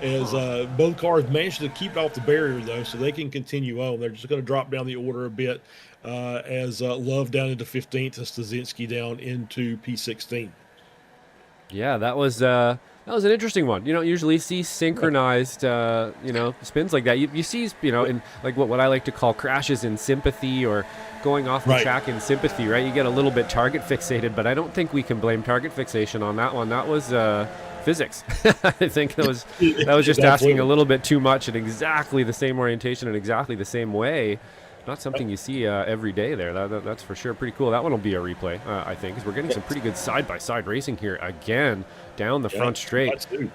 As both cars managed to keep it off the barrier, though, so they can continue on. They're just going to drop down the order a bit as Love down into 15th, and Stasinski down into P16. Yeah, that was an interesting one. You don't usually see synchronized, spins like that. You see, in like what I like to call crashes in sympathy or going off the track in sympathy, right? You get a little bit target fixated, but I don't think we can blame target fixation on that one. That was physics. I think that was just asking a little bit too much at exactly the same orientation and exactly the same way. Not something you see every day there. That's for sure pretty cool. That one will be a replay, I think, because we're getting some pretty good side-by-side racing here again down the front straight. I'm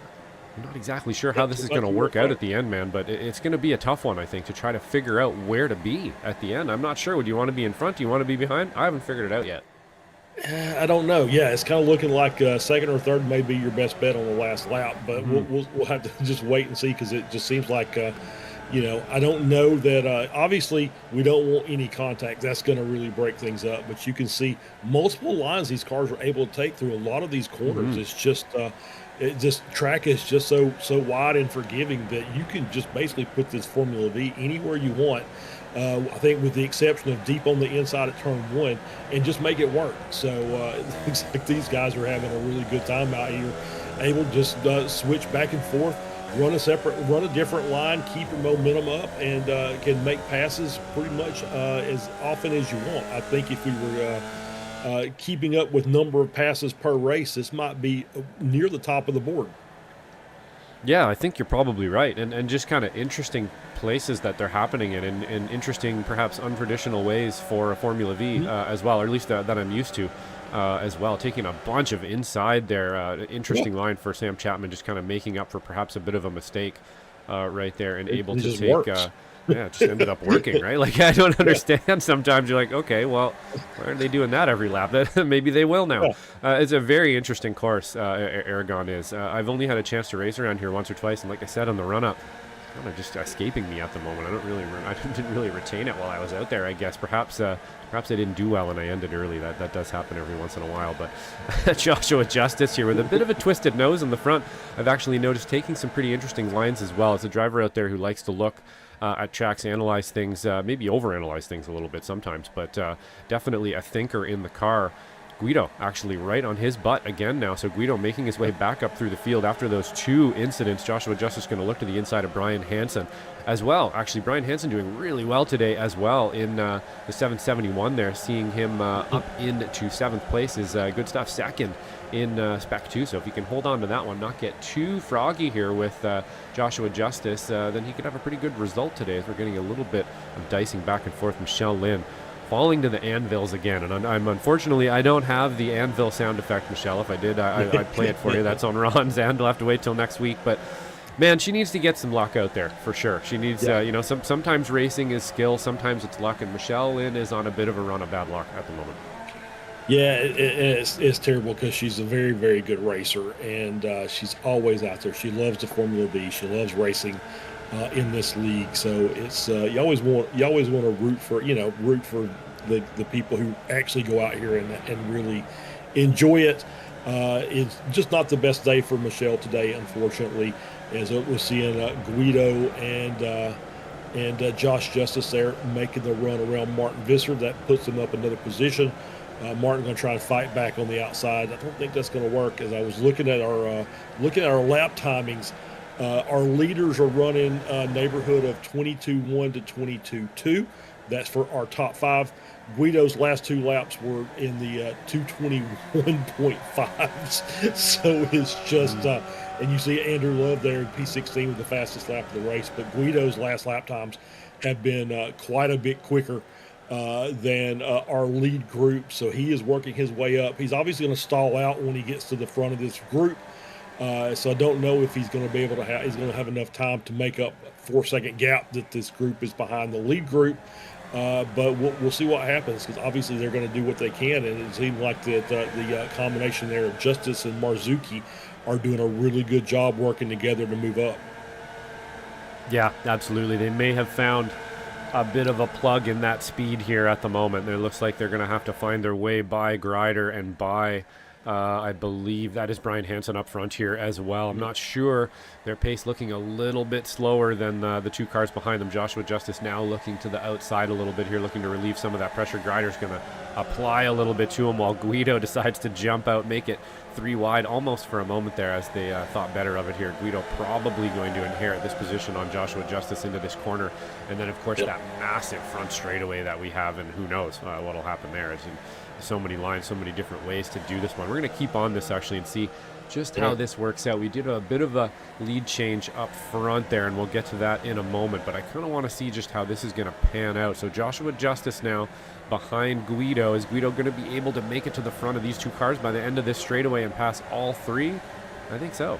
not exactly sure how this is going to work out at the end, man, but it's going to be a tough one, I think, to try to figure out where to be at the end. I'm not sure. Would you want to be in front? Do you want to be behind? I haven't figured it out yet. I don't know. Yeah, it's kind of looking like second or third may be your best bet on the last lap, but we'll have to just wait and see, because it just seems like I don't know that obviously we don't want any contact. That's going to really break things up, but you can see multiple lines these cars are able to take through a lot of these corners. It's just track is just so wide and forgiving that you can just basically put this Formula V anywhere you want. I think with the exception of deep on the inside at turn 1, and just make it work. So it looks like these guys are having a really good time out here, able to just switch back and forth, run a different line, keep your momentum up, and can make passes pretty much as often as you want. I think if we were keeping up with number of passes per race, this might be near the top of the board. Yeah, I think you're probably right, and just kind of interesting places that they're happening in interesting, perhaps untraditional ways for a Formula V as well, or at least that I'm used to as well. Taking a bunch of inside there, interesting line for Sam Chapman, just kind of making up for perhaps a bit of a mistake right there, and able to take. Yeah, it just ended up working, right? Like, I don't understand. Sometimes you're like, okay, well, why aren't they doing that every lap? Maybe they will now. It's a very interesting course, Aragon is. I've only had a chance to race around here once or twice, and like I said on the run-up, it's kind of just escaping me at the moment. I didn't really retain it while I was out there, I guess. Perhaps I didn't do well and I ended early. That does happen every once in a while. But Joshua Justice here with a bit of a twisted nose in the front. I've actually noticed taking some pretty interesting lines as well. As a driver out there who likes to look at tracks, analyze things, maybe overanalyze things a little bit sometimes, but definitely a thinker in the car. Guido actually right on his butt again now. So Guido making his way back up through the field after those two incidents. Joshua Justice going to look to the inside of Brian Hansen as well. Actually, Brian Hansen doing really well today as well in the 771 there. Seeing him up into 7th place is good stuff. Second in Spec 2. So if he can hold on to that one, not get too froggy here with Joshua Justice, then he could have a pretty good result today, as we're getting a little bit of dicing back and forth. Michelle Lynn falling to the anvils again, and I'm unfortunately I don't have the anvil sound effect, Michelle. If I did, I'd play it for you. That's on Ron's end. We'll have to wait till next week, but man, she needs to get some luck out there for sure. She needs, sometimes racing is skill, sometimes it's luck, and Michelle Lynn is on a bit of a run of bad luck at the moment. Yeah, it's terrible, because she's a very, very good racer, and she's always out there. She loves the Formula V. She loves racing in this league. So it's you always want to root for the people who actually go out here and really enjoy it. It's just not the best day for Michelle today, unfortunately, as we're seeing Guido and Josh Justice there making the run around Martin Visser. That puts them up another position. Martin going to try to fight back on the outside. I don't think that's going to work. As I was looking at our lap timings, our leaders are running a neighborhood of 22.1 to 22.2. That's for our top 5. Guido's last 2 laps were in the 221.5s. So it's just, and you see Andrew Love there in P16 with the fastest lap of the race. But Guido's last lap times have been quite a bit quicker than our lead group. So he is working his way up. He's obviously going to stall out when he gets to the front of this group. So I don't know if he's going to be able to he's going to have enough time to make up 4-second gap that this group is behind the lead group. But we'll see what happens, because obviously they're going to do what they can, and it seems like that the combination there of Justice and Marzuki are doing a really good job working together to move up. Yeah, absolutely. They may have found a bit of a plug in that speed here at the moment. It looks like they're going to have to find their way by Grider and by, I believe that is Brian Hansen up front here as well. I'm not sure. Their pace looking a little bit slower than the two cars behind them. Joshua Justice now looking to the outside a little bit here, looking to relieve some of that pressure. Grider's going to apply a little bit to him, while Guido decides to jump out, make it 3 wide almost for a moment there as they thought better of it here. Guido probably going to inherit this position on Joshua Justice into this corner. And then, of course, that massive front straightaway that we have, and who knows what will happen there. It's in so many lines, so many different ways to do this one. We're going to keep on this actually and see just how this works out. We did a bit of a lead change up front there, and we'll get to that in a moment, but I kind of want to see just how this is going to pan out. So Joshua Justice now behind Guido. Is Guido going to be able to make it to the front of these two cars by the end of this straightaway and pass all three? I think so.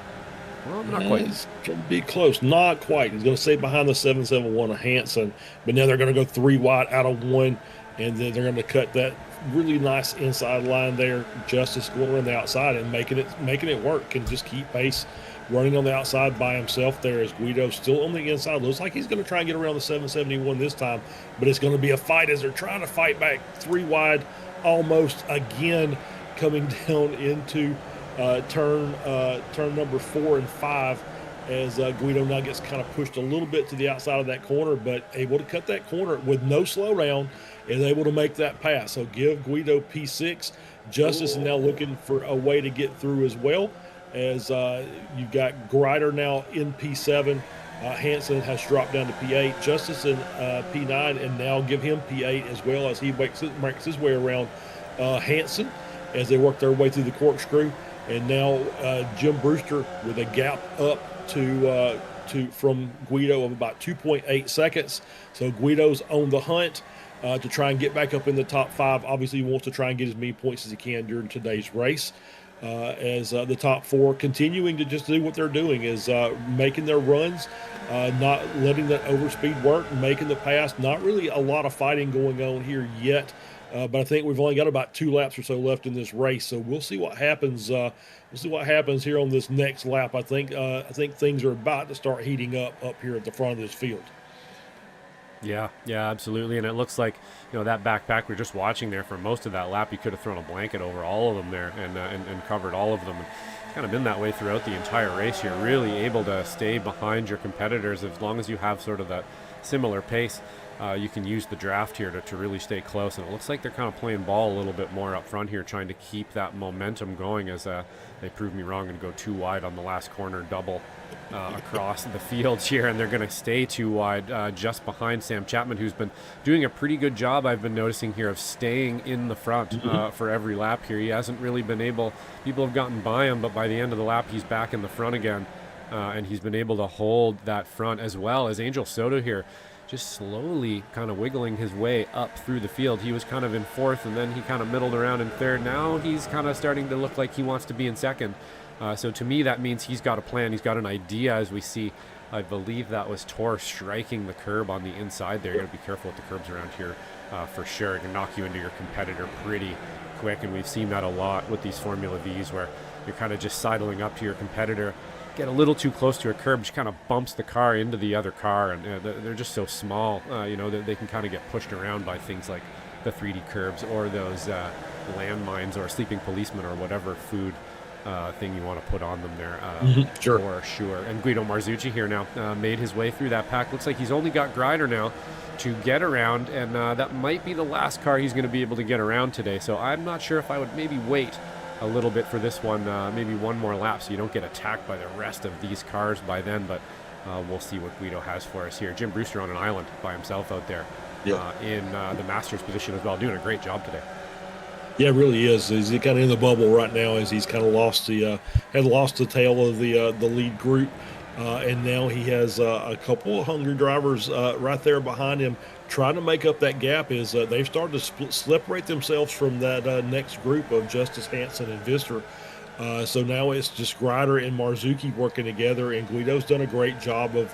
Well, not quite. It's going to be close. Not quite. He's going to stay behind the 771 of Hansen, but now they're going to go 3 wide out of 1, and then they're going to cut that really nice inside line there. Justice going around the outside and making it work, and just keep pace running on the outside by himself there, as Guido still on the inside. Looks like he's going to try and get around the 771 this time, but it's going to be a fight as they're trying to fight back 3 wide almost again, coming down into turn number 4 and 5, as Guido now gets kind of pushed a little bit to the outside of that corner, but able to cut that corner with no slowdown, is able to make that pass. So give Guido P6. Justice is now looking for a way to get through as well, as you've got Grider now in P7. Hansen has dropped down to P8. Justice in P9, and now give him P8 as well, as he makes his way around Hansen as they work their way through the corkscrew. And now Jim Brewster with a gap up to from Guido of about 2.8 seconds. So Guido's on the hunt to try and get back up in the top 5. Obviously, he wants to try and get as many points as he can during today's race. As the top 4 continuing to just do what they're doing, is making their runs, not letting that overspeed work, making the pass. Not really a lot of fighting going on here yet, but I think we've only got about 2 laps or so left in this race, so we'll see what happens. We'll see what happens here on this next lap. I think things are about to start heating up here at the front of this field. Yeah, absolutely. And it looks like, that backpack we're just watching there for most of that lap, you could have thrown a blanket over all of them there and covered all of them. And it's kind of been that way throughout the entire race. You're really able to stay behind your competitors as long as you have sort of that similar pace. You can use the draft here to really stay close. And it looks like they're kind of playing ball a little bit more up front here, trying to keep that momentum going, as they proved me wrong and go 2 wide on the last corner double across the fields here, and they're going to stay 2 wide just behind Sam Chapman, who's been doing a pretty good job, I've been noticing here, of staying in the front for every lap here. He hasn't really been able, people have gotten by him, but by the end of the lap he's back in the front again, and he's been able to hold that front, as well as Angel Soto here, just slowly kind of wiggling his way up through the field. He was kind of in 4th, and then he kind of middled around in 3rd. Now he's kind of starting to look like he wants to be in 2nd. So to me, that means he's got a plan. He's got an idea, as we see. I believe that was Tor striking the curb on the inside there. You got to be careful with the curbs around here for sure. It can knock you into your competitor pretty quick, and we've seen that a lot with these Formula Vs, where you're kind of just sidling up to your competitor, get a little too close to a curb, just kind of bumps the car into the other car, and they're just so small, they can kind of get pushed around by things like the 3D curbs or those landmines or sleeping policemen or whatever food thing you want to put on them there. Sure. For sure. And Guido Marzucci here now made his way through that pack. Looks like he's only got Grider now to get around, and that might be the last car he's going to be able to get around today. So I'm not sure if I would maybe wait a little bit for this one, maybe one more lap, so you don't get attacked by the rest of these cars by then, but we'll see what Guido has for us here. Jim Brewster on an island by himself out there in the Masters position as well, doing a great job today. Yeah, it really is. He's kind of in the bubble right now, as he's kind of lost the tail of the lead group, and now he has a couple of hungry drivers right there behind him, trying to make up that gap. Is they've started to separate themselves from that next group of Justice, Hansen, and Visser. So now it's just Grider and Marzuki working together, and Guido's done a great job of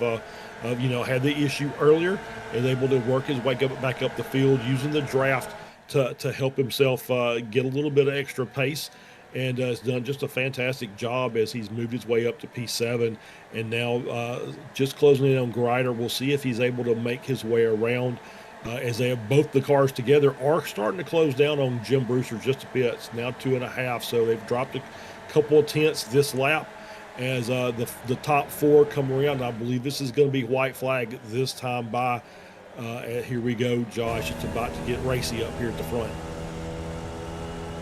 had the issue earlier, is able to work his way back up the field using the draft to help himself get a little bit of extra pace, and has done just a fantastic job as he's moved his way up to P7, and now just closing in on Grider. We'll see if he's able to make his way around. As they have both the cars together, are starting to close down on Jim Brewster just a bit. It's now 2.5, so they've dropped a couple of tenths this lap as the top four come around. I believe this is going to be white flag this time by. Here we go, Josh. It's about to get racy up here at the front.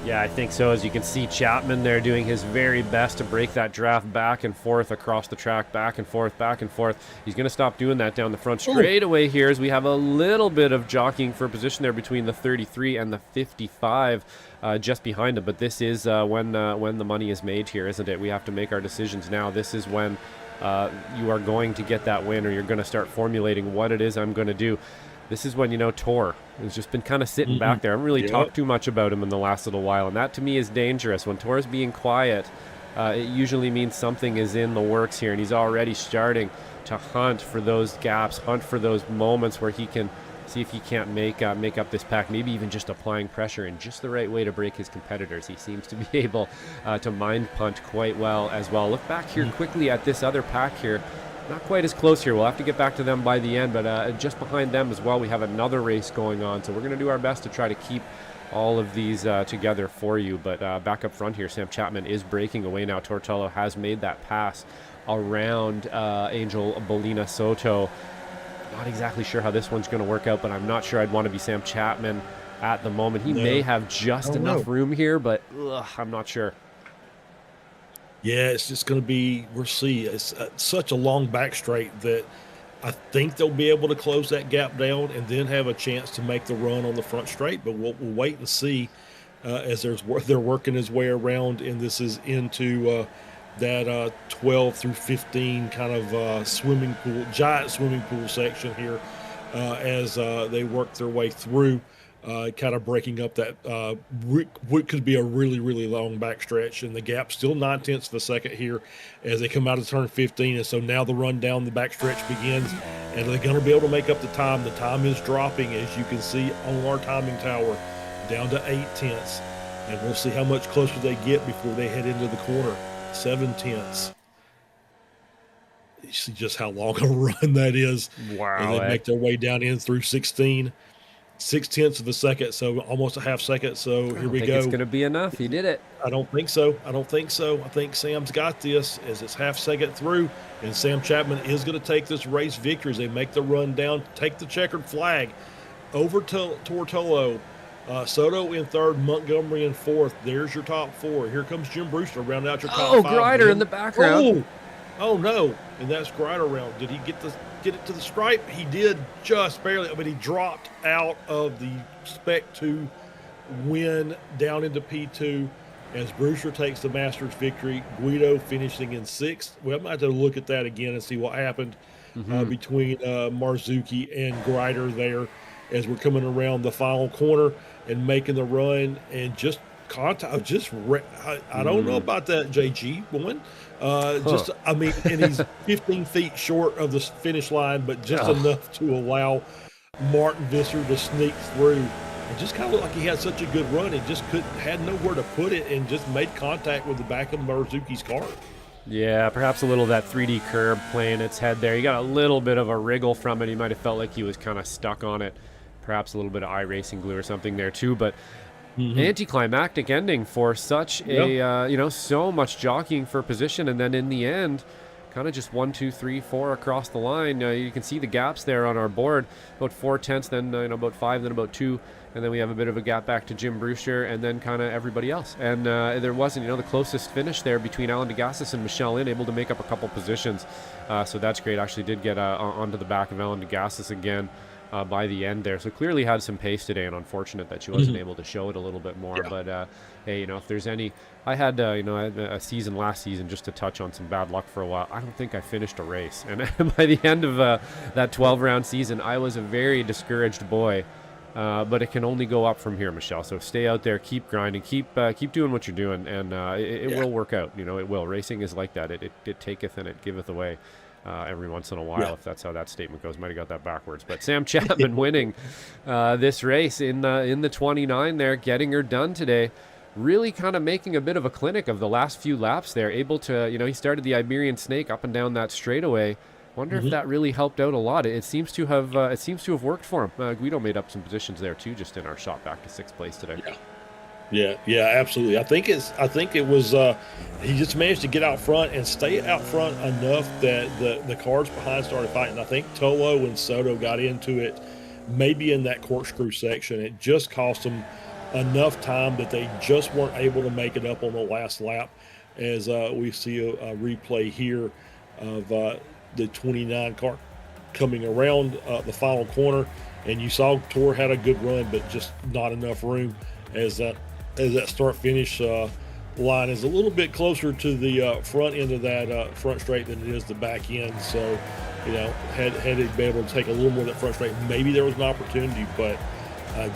Yeah, I think so. As you can see, Chapman there doing his very best to break that draft back and forth across the track, back and forth, back and forth. He's going to stop doing that down the front straightaway here, as we have a little bit of jockeying for position there between the 33 and the 55 just behind him. But this is when the money is made here, isn't it? We have to make our decisions now. This is when you are going to get that win, or you're going to start formulating what it is I'm going to do. This is when, Tor has just been kind of sitting back there. I haven't really talked too much about him in the last little while, and that to me is dangerous. When Tor's being quiet, it usually means something is in the works here, and he's already starting to hunt for those gaps, hunt for those moments where he can see if he can't make up this pack, maybe even just applying pressure in just the right way to break his competitors. He seems to be able to mind punt quite well as well. Look back here quickly at this other pack here. Not quite as close here. We'll have to get back to them by the end, but just behind them as well, we have another race going on. So we're going to do our best to try to keep all of these together for you. But back up front here, Sam Chapman is breaking away now. Tortello has made that pass around Angel Bolina Soto. Not exactly sure how this one's going to work out, but I'm not sure I'd want to be Sam Chapman at the moment. He may have just enough room here, but I'm not sure. Yeah, it's just going to be, we'll see. It's such a long back straight that I think they'll be able to close that gap down and then have a chance to make the run on the front straight. But we'll wait and see as they're working his way around. And this is into that 12 through 15 kind of giant swimming pool section here as they work their way through. Kind of breaking up that what could be a really, really long backstretch, and the gap still 9/10 of a second here as they come out of turn 15. And so now the run down the backstretch begins, and they're going to be able to make up the time. The time is dropping, as you can see on our timing tower, down to 8/10, and we'll see how much closer they get before they head into the corner. 7/10. You see just how long a run that is. Wow! And they make their way down in through 16. 6/10 of a second, so almost a half second. So here we go. It's going to be enough. He did it. I don't think so. I think Sam's got this as it's half second through, and Sam Chapman is going to take this race victory as they make the run down, take the checkered flag over to Tortello. Soto in third, Montgomery in fourth. There's your top four. Here comes Jim Brewster round out your top five. Grider in the background. Oh no! And that's Grider round. Did he get it to the stripe? He did just barely, but he dropped out of the Spec 2 win down into P2 as Brewster takes the Masters victory. Guido finishing in sixth. Well, I might have to look at that again and see what happened between Marzuki and Grider there as we're coming around the final corner and making the run and just contact. I don't know about that JG one. And he's 15 feet short of the finish line, but just enough to allow Martin Visser to sneak through. It just kind of looked like he had such a good run and just had nowhere to put it and just made contact with the back of Marzuki's car. Yeah, perhaps a little of that 3D curb playing its head there. He got a little bit of a wriggle from it. He might have felt like he was kind of stuck on it. Perhaps a little bit of iracing glue or something there too, but anticlimactic ending for such a so much jockeying for position, and then in the end kind of just 1, 2, 3, 4 across the line. You can see the gaps there on our board, about 4/10, then about 5, then about 2, and then we have a bit of a gap back to Jim Brewster, and then kind of everybody else. And there wasn't the closest finish there between Alan DeGassis and Michelle Lynn, able to make up a couple positions, so that's great. Actually did get onto the back of Alan DeGassis again by the end there. So clearly had some pace today, and unfortunate that she wasn't able to show it a little bit more. Yeah. But hey, if there's any, I had a season last season, just to touch on some bad luck for a while. I don't think I finished a race, and by the end of that 12-round season, I was a very discouraged boy but it can only go up from here, Michelle. So stay out there, keep grinding, keep doing what you're doing, and it will work out. It will. Racing is like that. It taketh and it giveth away every once in a while, if that's how that statement goes. Might have got that backwards. But Sam Chapman winning this race in the 29 there, getting her done today. Really kind of making a bit of a clinic of the last few laps there. Able to, he started the Iberian Snake up and down that straightaway. Wonder if that really helped out a lot. It seems to have worked for him. Guido made up some positions there too, just in our shot back to 6th place today. Yeah, absolutely. I think it was he just managed to get out front and stay out front enough that the cars behind started fighting. I think Tolo and Soto got into it maybe in that corkscrew section. It just cost them enough time that they just weren't able to make it up on the last lap, as we see a replay here of the 29 car coming around the final corner, and you saw Tor had a good run, but just not enough room as that start finish line is a little bit closer to the front end of that front straight than it is the back end. So, had they been able to take a little more of that front straight, maybe there was an opportunity, but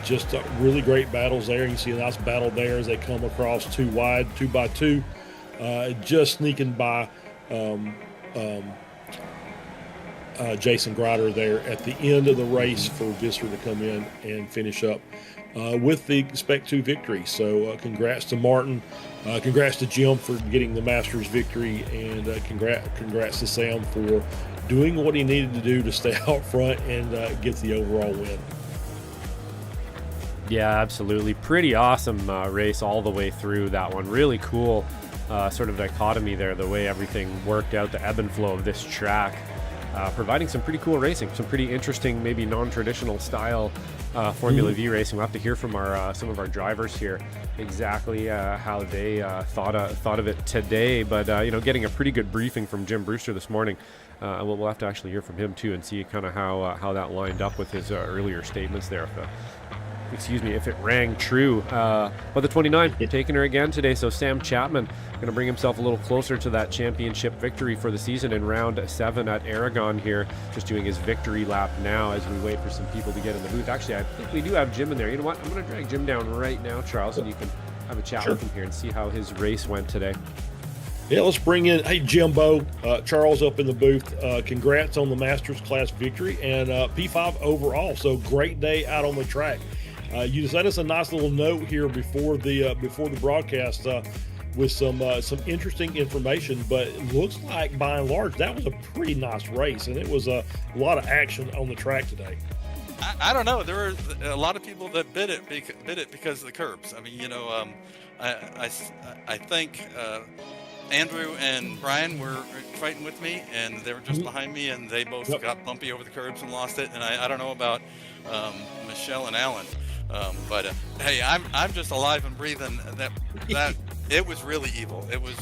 just really great battles there. You see a nice battle there as they come across 2 wide, 2 by 2, just sneaking by Jason Grider there at the end of the race for Visser to come in and finish up with the Spec 2 victory. So congrats to Martin, congrats to Jim for getting the Masters victory, and congrats to Sam for doing what he needed to do to stay out front and get the overall win. Yeah, absolutely. Pretty awesome race all the way through that one. Really cool sort of dichotomy there, the way everything worked out, the ebb and flow of this track, providing some pretty cool racing, some pretty interesting, maybe non-traditional style Formula V racing. We'll have to hear from some of our drivers here exactly how they thought of it today. But, getting a pretty good briefing from Jim Brewster this morning. We'll have to actually hear from him, too, and see kind of how that lined up with his earlier statements there. If it rang true. But the 29, taking her again today. So Sam Chapman going to bring himself a little closer to that championship victory for the season in round 7 at Aragon here. Just doing his victory lap now as we wait for some people to get in the booth. Actually, I think we do have Jim in there. You know what? I'm going to drag Jim down right now, Charles, and you can have a chat with him here and see how his race went today. Yeah, let's bring in, Jimbo, Charles up in the booth. Congrats on the Masters class victory and P5 overall. So great day out on the track. You just sent us a nice little note here before the broadcast with some interesting information, but it looks like by and large that was a pretty nice race, and it was a lot of action on the track today. I don't know. There were a lot of people that bid it because of the curbs. I mean, I think Andrew and Brian were fighting with me, and they were just behind me, and they both got bumpy over the curbs and lost it. And I don't know about Michelle and Alan. But hey, I'm just alive and breathing. That it was really evil. It was.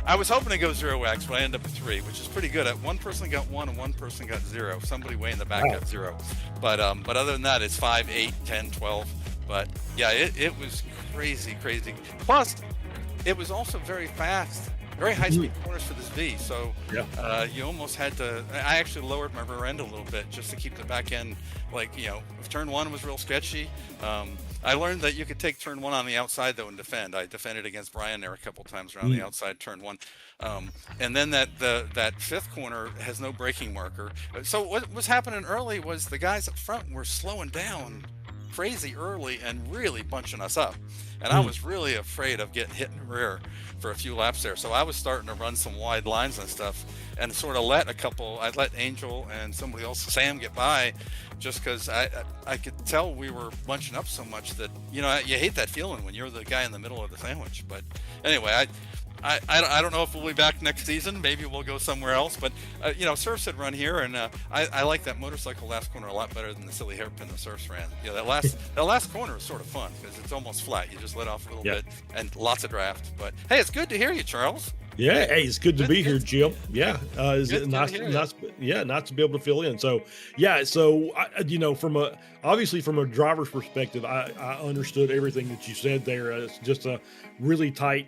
I was hoping to go 0x, but I ended up with 3, which is pretty good. One person got 1 and one person got 0. Somebody way in the back got 0. But other than that, it's 5, 8, 10, 12. But yeah, it was crazy. Plus, it was also very fast. Very high-speed corners for this V, so you almost had to. I actually lowered my rear end a little bit just to keep the back end, if turn 1 was real sketchy. I learned that you could take turn 1 on the outside though and defend. I defended against Brian there a couple times around the outside turn 1, and then that 5th corner has no braking marker. So what was happening early was the guys up front were slowing down crazy early and really bunching us up, and I was really afraid of getting hit in the rear for a few laps there. So I was starting to run some wide lines and stuff, and sort of let Angel and somebody else, Sam, get by, just because I could tell we were bunching up so much that you hate that feeling when you're the guy in the middle of the sandwich. But anyway, I don't know if we'll be back next season. Maybe we'll go somewhere else. But Surfs had run here, and I like that motorcycle last corner a lot better than the silly hairpin the Surfs ran. That last corner is sort of fun because it's almost flat. You just let off a little bit and lots of draft. But hey, it's good to hear you, Charles. Yeah, hey, it's good to be here, Jim. Yeah, is it nice to be able to fill in. So, obviously from a driver's perspective, I understood everything that you said there. It's just a really tight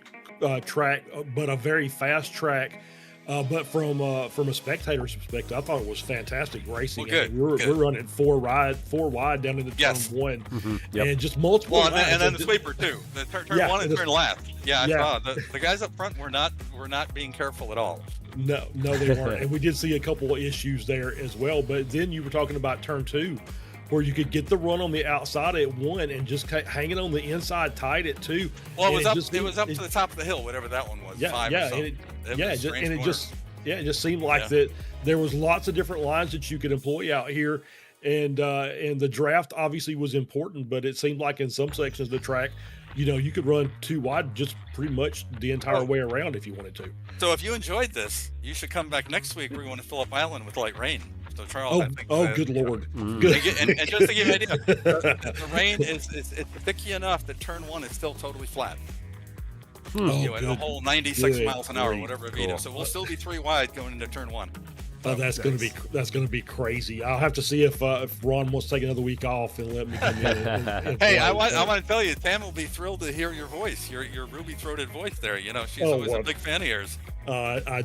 track, but a very fast track. But from a spectator's perspective, I thought it was fantastic racing. Well, good, We're running four wide down into turn one, Yep. and just multiple. Well, lines. and then the sweeper too. The turn one and turn left. Yeah, I Yeah. saw the guys up front were not being careful at all. No, they weren't. And we did see a couple of issues there as well. But then you were talking about turn two, where you could get the run on the outside at one and just hang it on the inside tight at two. Well, And it was up to the top of the hill, whatever that one was. Yeah, 5 yeah, or and something. it just seemed like that there was lots of different lines that you could employ out here, and the draft obviously was important, but it seemed like in some sections of the track, you could run too wide just pretty much the entire way around if you wanted to. So if you enjoyed this, you should come back next week. We're going to Phillip Island with light rain. So Charles, I think Good Lord. Good. And just to give you an idea, the rain it's thicky enough that turn one is still totally flat. At a whole 96 miles an hour, whatever it is. So we'll still be 3 wide going into turn one. Oh, that's going to be crazy. I'll have to see if Ron wants to take another week off and let me come in. And Hey, I want to tell you, Tam will be thrilled to hear your voice, your ruby-throated voice there. She's always a big fan of yours. I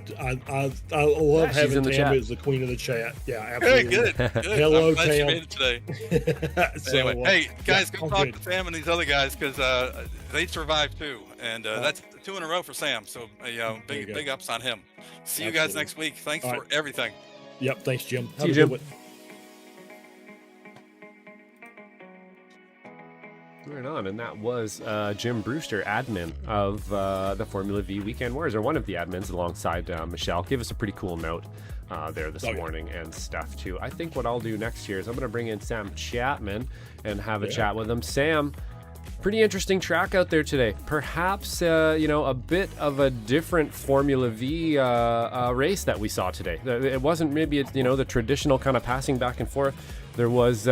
love having Tam as the queen of the chat. Yeah, absolutely. Hey, good. Hello, I'm glad Tam. she made it today. Anyway, hey guys, go talk to Sam and these other guys because they survived too, and that's 2 in a row for Sam. So big ups on him. See you guys next week. Thanks for everything. Yep, thanks, Jim. See you, Jim. Right on, and that was Jim Brewster, admin of the Formula V Weekend Wars, or one of the admins alongside Michelle. Give us a pretty cool note there this morning and stuff too. I think what I'll do next year is I'm going to bring in Sam Chapman and have a chat with him. Sam, pretty interesting track out there today. Perhaps a bit of a different Formula V race that we saw today. It wasn't maybe the traditional kind of passing back and forth. There was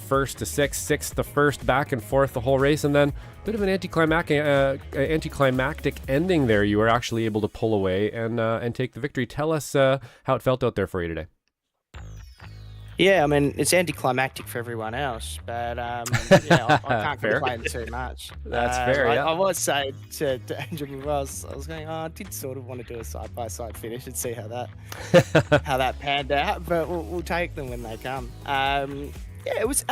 first to sixth to first, back and forth the whole race, and then a bit of an anticlimactic ending there. You were actually able to pull away and take the victory. Tell us how it felt out there for you today. Yeah, I mean, it's anticlimactic for everyone else, but I can't complain too much. That's fair, yeah. I was saying to Andrew, I was going, I did sort of want to do a side-by-side finish and see how that panned out, but we'll take them when they come. It was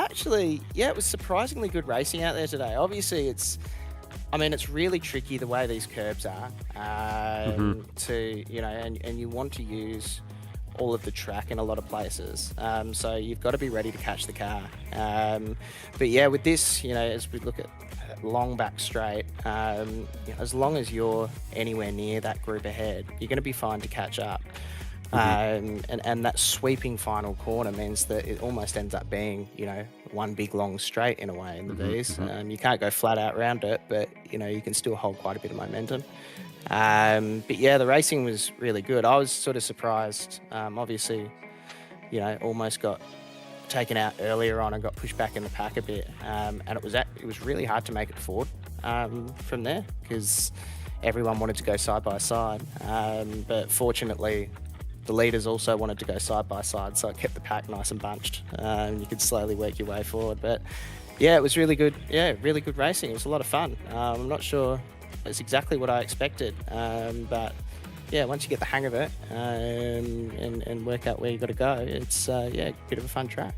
surprisingly good racing out there today. Obviously, it's really tricky the way these curbs are, and you want to use all of the track in a lot of places, so you've got to be ready to catch the car. But with this, as we look at long back straight, as long as you're anywhere near that group ahead, you're going to be fine to catch up. And that sweeping final corner means that it almost ends up being one big long straight in a way in the V's. You can't go flat out around it, but you can still hold quite a bit of momentum. The racing was really good. I was sort of surprised. Obviously, almost got taken out earlier on and got pushed back in the pack a bit. And it was really hard to make it forward from there because everyone wanted to go side by side. But fortunately, the leaders also wanted to go side by side, so it kept the pack nice and bunched. You could slowly work your way forward. But it was really good. Yeah, really good racing. It was a lot of fun. I'm not sure it's exactly what I expected, but once you get the hang of it and work out where you got to go, it's a bit of a fun track.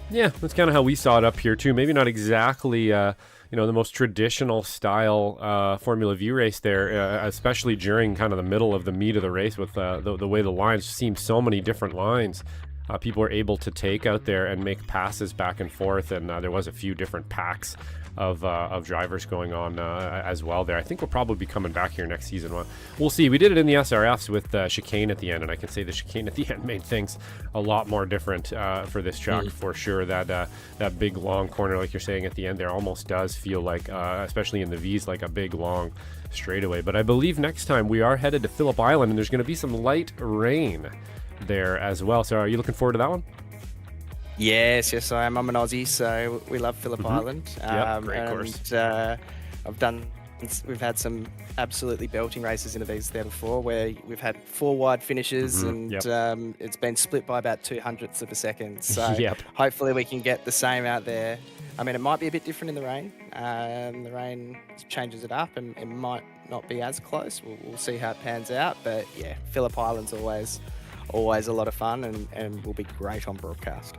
Yeah, that's kind of how we saw it up here too. Maybe not exactly the most traditional style Formula V race there, especially during kind of the middle of the meat of the race with the way the lines seem so many different lines. People were able to take out there and make passes back and forth, and there was a few different packs of drivers going on as well there. I think we'll probably be coming back here next season. We'll see. We did it in the SRFs with chicane at the end, and I can say the chicane at the end made things a lot more different for this track for sure. That big long corner, like you're saying at the end there, almost does feel like, especially in the V's, like a big long straightaway. But I believe next time we are headed to Phillip Island, and there's going to be some light rain there as well. So are you looking forward to that one? Yes, I am. I'm an Aussie, so we love Phillip Island. Great course. We've had some absolutely belting races into these there before, where we've had 4 wide finishes, and it's been split by about 0.02 of a second. So hopefully we can get the same out there. I mean, it might be a bit different in the rain. The rain changes it up, and it might not be as close. We'll see how it pans out. But yeah, Phillip Island's always a lot of fun and will be great on broadcast.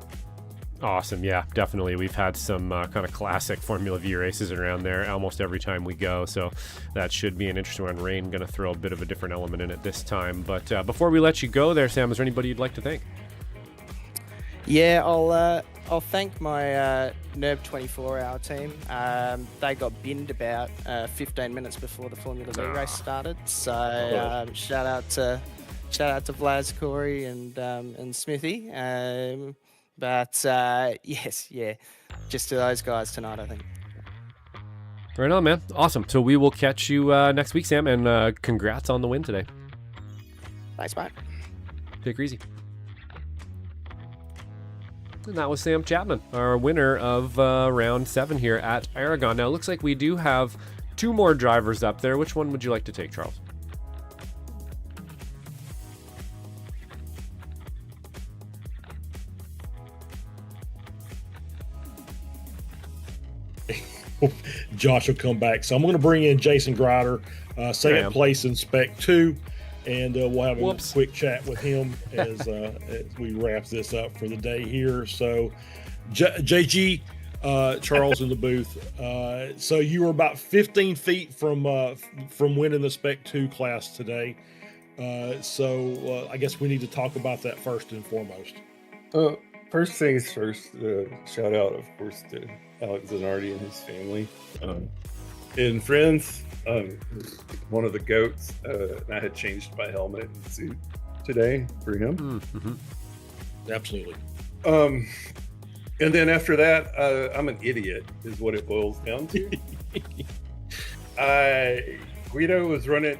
Awesome. Yeah, definitely. We've had some kind of classic Formula V races around there almost every time we go. So that should be an interesting one. Rain going to throw a bit of a different element in it this time. But before we let you go there, Sam, is there anybody you'd like to thank? Yeah, I'll thank my NERB 24-hour team. They got binned about 15 minutes before the Formula V race started. So shout out to Vlad, Corey, and Smithy. But yes, yeah, just to those guys tonight, I think. Right on, man. Awesome. So we will catch you next week, Sam, and congrats on the win today. Thanks, mate. Take it easy. And that was Sam Chapman, our winner of round 7 here at Aragon. Now, it looks like we do have 2 more drivers up there. Which one would you like to take, Charles? Josh will come back. So I'm going to bring in Jason Grider, second place in Spec 2, and we'll have a quick chat with him as we wrap this up for the day here. So JG, Charles in the booth. So you were about 15 feet from winning the Spec 2 class today. So I guess we need to talk about that first and foremost. First things first, shout out, of course, to Alex Zanardi and his family and friends. One of the goats. And I had changed my helmet and suit today for him. Mm-hmm. Absolutely. And then after that, I'm an idiot, is what it boils down to. Guido was running,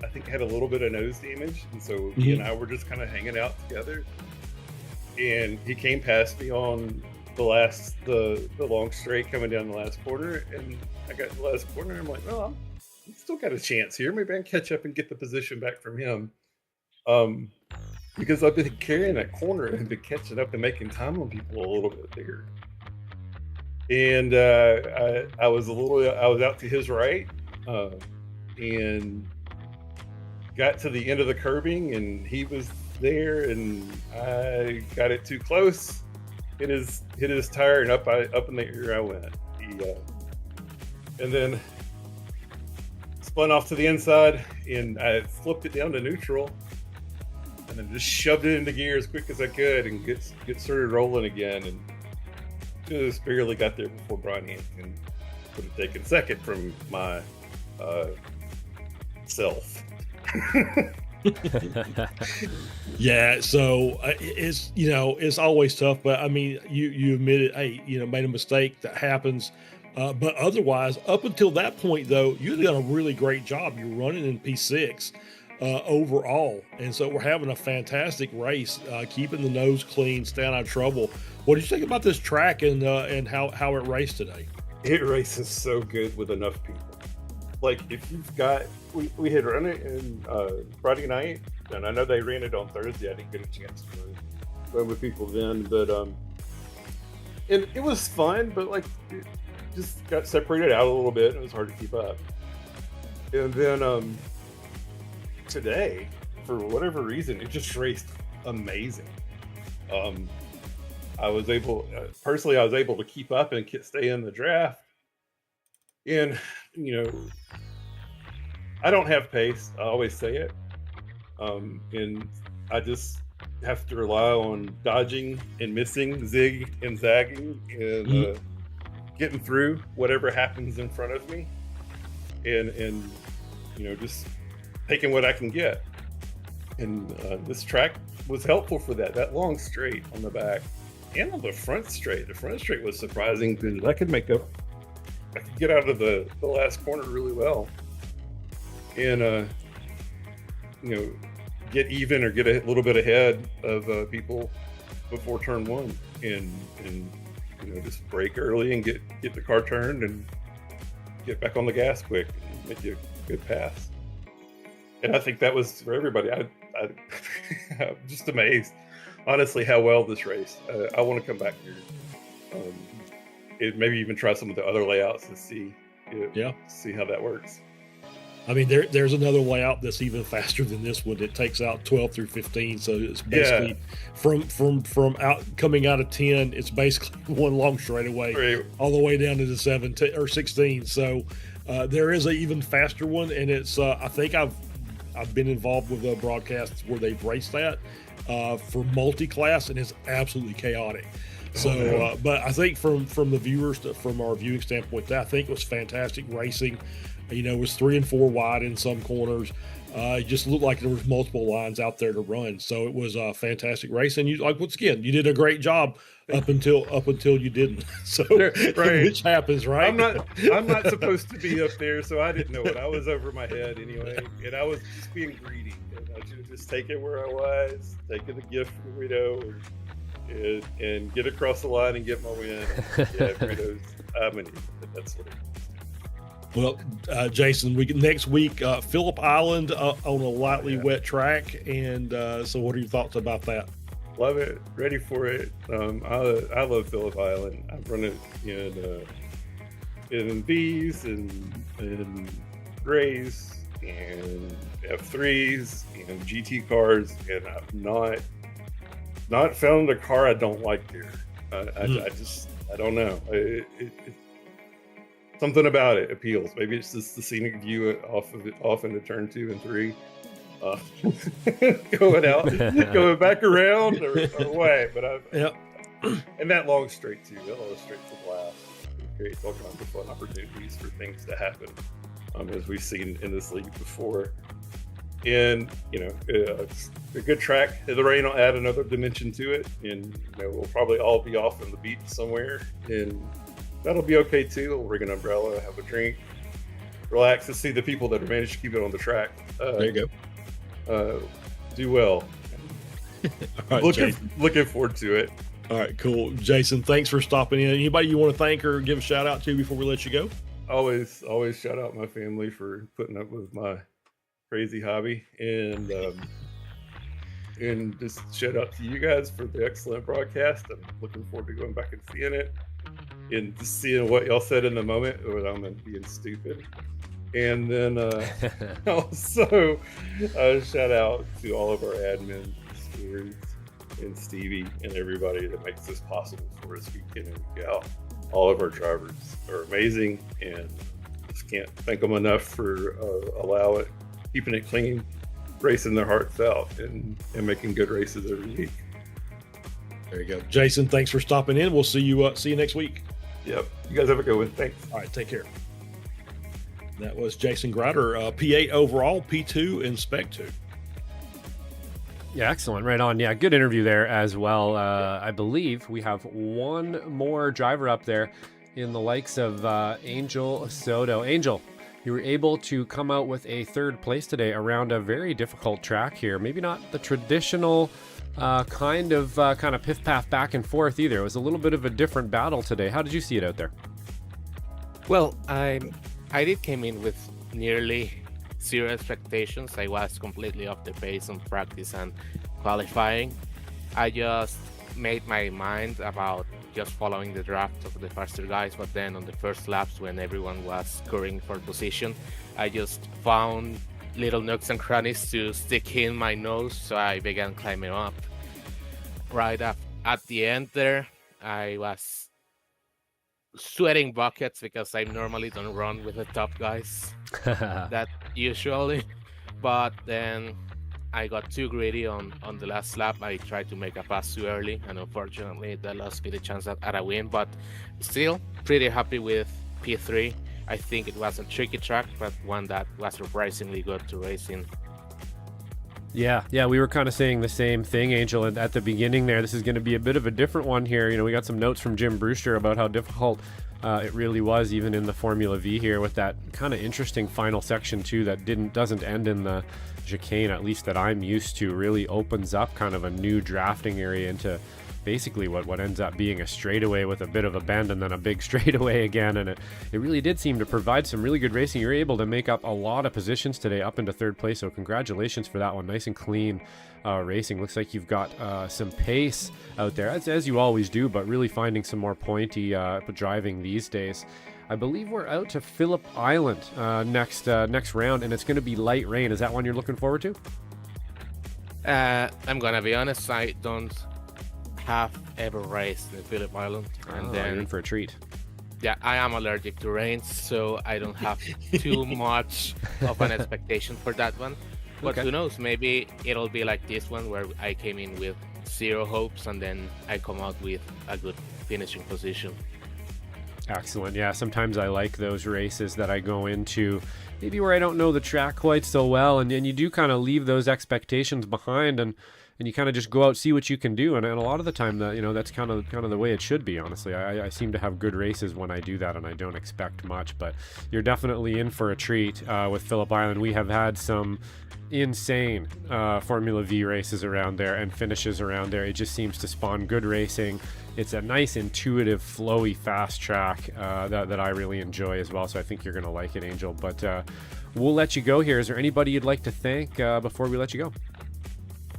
I think had a little bit of nose damage, and so he and I were just kind of hanging out together. And he came past me on the long straight coming down the last corner, and I got the last corner. And I'm like, well, I still got a chance here. Maybe I can catch up and get the position back from him. Because I've been carrying that corner and been catching up and making time on people a little bit bigger. And I was out to his right, and got to the end of the curbing, and he was there, and I got it too close. Hit his tire, and up in the air I went. And then spun off to the inside, and I flipped it down to neutral, and then just shoved it into gear as quick as I could, and get started rolling again, and just barely got there before Brian Hampton would have taken second from my self. Yeah, so it's always tough, but I mean, you admitted, hey, made a mistake, that happens. But otherwise, up until that point, though, you've done a really great job. You're running in P6 overall, and so we're having a fantastic race, keeping the nose clean, staying out of trouble. What did you think about this track and how it raced today? It races so good with enough people. Like, if you've got, we had run it in Friday night, and I know they ran it on Thursday. I didn't get a chance to run with people then, but and it was fun, but like, it just got separated out a little bit, and it was hard to keep up. And then today, for whatever reason, it just raced amazing. I was able to keep up and stay in the draft. And, I don't have pace. I always say it. And I just have to rely on dodging and missing, zig and zagging, and getting through whatever happens in front of me. And just taking what I can get. And this track was helpful for that. That long straight on the back and on the front straight. The front straight was surprising because I could get out of the last corner really well, and get even or get a little bit ahead of people before turn 1, and just brake early and get the car turned and get back on the gas quick and make a good pass. And I think that was for everybody. I'm just amazed, honestly, how well this raced. I want to come back here. Maybe even try some of the other layouts to see how that works. I mean, there's another layout that's even faster than this one. It takes out 12 through 15, so it's basically from out coming out of 10, it's basically one long straightaway all the way down to the 17 or 16. So there is a even faster one, and it's I think I've been involved with broadcasts where they've raced that for multi-class, and it's absolutely chaotic. So, but I think from the viewers, from our viewing standpoint, I think it was fantastic racing. You know, it was 3 and 4 wide in some corners. It just looked like there was multiple lines out there to run. So it was a fantastic race. And you, like, once again, you did a great job up until you didn't. So which happens, right? I'm not supposed to be up there, so I didn't know it. I was over my head anyway, and I was just being greedy. And I should have just taken where I was, taken the gift from Guido, and get across the line and get my win. Yeah, Guido's. I mean, that's what it is. Well, Jason, next week, Phillip Island on a lightly wet track, and so what are your thoughts about that? Love it, ready for it. I love Phillip Island. I've run it in Bs and Grays and F3s and GT cars, and I've not found a car I don't like there. I don't know. Something about it appeals. Maybe it's just the scenic view off into turn 2 and 3, going back around or away. But and that long straight too. That long straight's a blast. It creates all kinds of fun opportunities for things to happen, as we've seen in this league before. And it's a good track. The rain will add another dimension to it, and we'll probably all be off on the beach somewhere, and that'll be okay too. We'll ring an umbrella, have a drink, relax, and see the people that have managed to keep it on the track. There you go. Do well. All right, looking forward to it. All right, cool. Jason, thanks for stopping in. Anybody you want to thank or give a shout out to before we let you go? Always shout out my family for putting up with my crazy hobby, and just shout out to you guys for the excellent broadcast. I'm looking forward to going back and seeing it, and just seeing what y'all said in the moment when I'm being stupid. And then also shout out to all of our admins, stewards, and Stevie, and everybody that makes this possible for us week in and week out. All of our drivers are amazing, and just can't thank them enough for keeping it clean, racing their hearts out, and making good races every week. There you go. Jason, thanks for stopping in. We'll see you next week. Yep. You guys have a good one. Thanks. All right, take care. That was Jason Grider, P8 overall, P2 in Spec 2. Yeah, excellent. Right on. Yeah, good interview there as well. I believe we have one more driver up there in the likes of Angel Soto. Angel, you were able to come out with a third place today around a very difficult track here. Maybe not the traditional kind of piff-paff back and forth either. It was a little bit of a different battle today. How did you see it out there? Well, I did came in with nearly zero expectations. I was completely off the pace on practice and qualifying. I just made my mind about just following the draft of the faster guys, but then on the first laps when everyone was scoring for position, I just found little nooks and crannies to stick in my nose, so I began climbing up. Right at the end there, I was sweating buckets because I normally don't run with the top guys that usually, but then I got too greedy on the last lap. I tried to make a pass too early, and unfortunately that lost me the chance at a win, but still pretty happy with P3. I think it was a tricky track, but one that was surprisingly good to race in. Yeah, we were kind of saying the same thing, Angel, at the beginning there. This is going to be a bit of a different one here. We got some notes from Jim Brewster about how difficult it really was, even in the Formula V here, with that kind of interesting final section too that doesn't end in the chicane, at least that I'm used to. Really opens up kind of a new drafting area into basically what ends up being a straightaway with a bit of a bend and then a big straightaway again, and it really did seem to provide some really good racing. You're able to make up a lot of positions today up into third place, so congratulations for that one. Nice and clean racing. Looks like you've got some pace out there, as you always do, but really finding some more pointy driving these days. I believe we're out to Phillip Island next round, and it's going to be light rain. Is that one you're looking forward to? I'm gonna be honest, I don't have ever raced in Phillip Island, and You're then in for a treat. yeah, I am allergic to rain, so I don't have too much of an expectation for that one. But Okay. who knows? Maybe it'll be like this one where I came in with zero hopes, and then I come out with a good finishing position. Excellent. Yeah, sometimes I like those races that I go into maybe where I don't know the track quite so well, and you do kind of leave those expectations behind, and you kind of just go out, see what you can do, and a lot of the time that that's kind of the way it should be. Honestly, I seem to have good races when I do that, and I don't expect much. But you're definitely in for a treat with Phillip Island. We have had some insane Formula V races around there and finishes around there. It just seems to spawn good racing. It's a nice, intuitive, flowy, fast track that I really enjoy as well. So I think you're going to like it, Angel. But we'll let you go here. Is there anybody you'd like to thank before we let you go?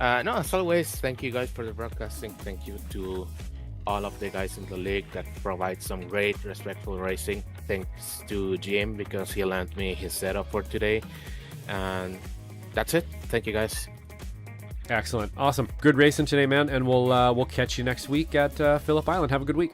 No, as always, thank you guys for the broadcasting. Thank you to all of the guys in the league that provide some great, respectful racing. Thanks to Jim because he lent me his setup for today. And that's it. Thank you, guys. Excellent. Awesome. Good racing today, man. And we'll catch you next week at Phillip Island. Have a good week.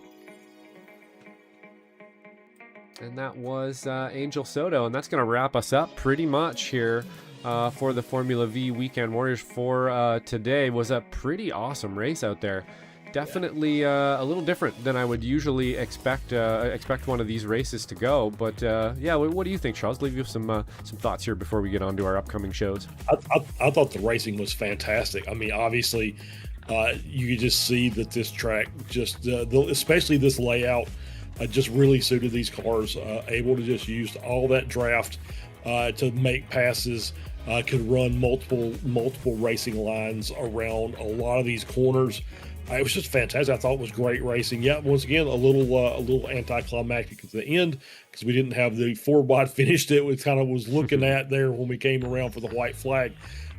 And that was Angel Soto. And that's going to wrap us up pretty much here for the Formula V Weekend Warriors for today. Was a pretty awesome race out there. Definitely a little different than I would usually expect one of these races to go. But yeah, what do you think, Charles? Leave you some thoughts here before we get on to our upcoming shows. I thought the racing was fantastic. I mean, obviously, you could just see that this track, just especially this layout, just really suited these cars. Able to just use all that draft to make passes. Could run multiple racing lines around a lot of these corners. It was just fantastic. I thought it was great racing. Yeah, once again, a little anticlimactic at the end because we didn't have the 4-wide finish that we kind of was looking at there when we came around for the white flag.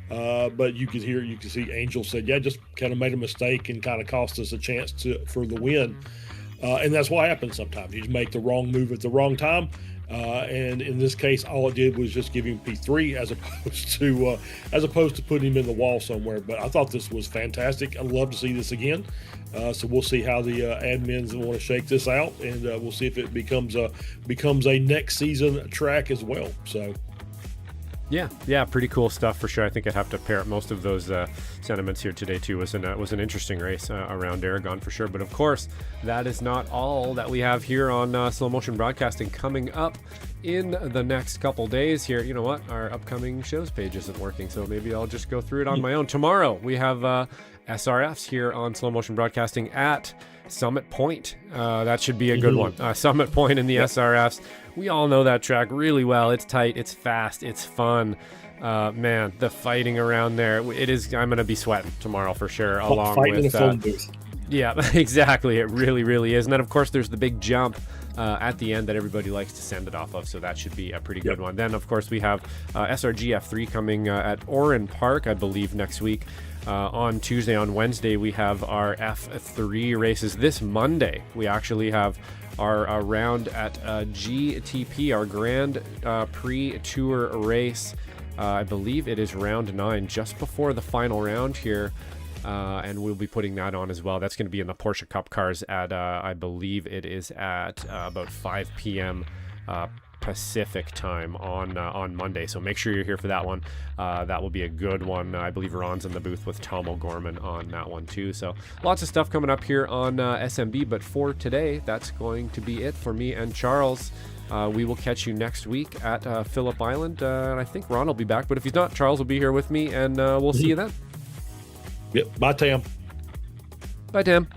But you could see Angel said, yeah, just kind of made a mistake and kind of cost us a chance for the win. And that's what happens sometimes. You just make the wrong move at the wrong time. And in this case, all it did was just give him P3 as opposed to putting him in the wall somewhere. But I thought this was fantastic. I'd love to see this again. So we'll see how the admins want to shake this out, and we'll see if it becomes a next season track as well. So. Yeah, pretty cool stuff for sure. I think I'd have to pair up most of those sentiments here today too. Was an interesting race around Aragon for sure. But of course, that is not all that we have here on Slow Motion Broadcasting coming up in the next couple days here. You know what? Our upcoming shows page isn't working, so maybe I'll just go through it on my own. Tomorrow we have SRFs here on Slow Motion Broadcasting at Summit Point. That should be a good one. Summit Point in the SRFs. We all know that track really well. It's tight, it's fast, it's fun. Man, the fighting around there, it is. I'm going to be sweating tomorrow for sure. Along with yeah, exactly. It really, really is. And then of course there's the big jump at the end that everybody likes to send it off of, so that should be a pretty good one. Then of course we have SRG F3 coming at Oran Park, I believe, next week. On Tuesday. On Wednesday we have our F3 races. This Monday we actually have our round at GTP, our Grand Prix Tour race. I believe it is round 9, just before the final round here. And we'll be putting that on as well. That's going to be in the Porsche Cup cars at, I believe it is at about 5 p.m. Pacific time on Monday. So make sure you're here for that one. That will be a good one. I believe Ron's in the booth with Tom O'Gorman on that one too. So lots of stuff coming up here on SMB. But for today, that's going to be it for me and Charles. We will catch you next week at Phillip Island. And I think Ron will be back. But if he's not, Charles will be here with me. And we'll see you then. Yep. Bye, Tam. Bye, Tam.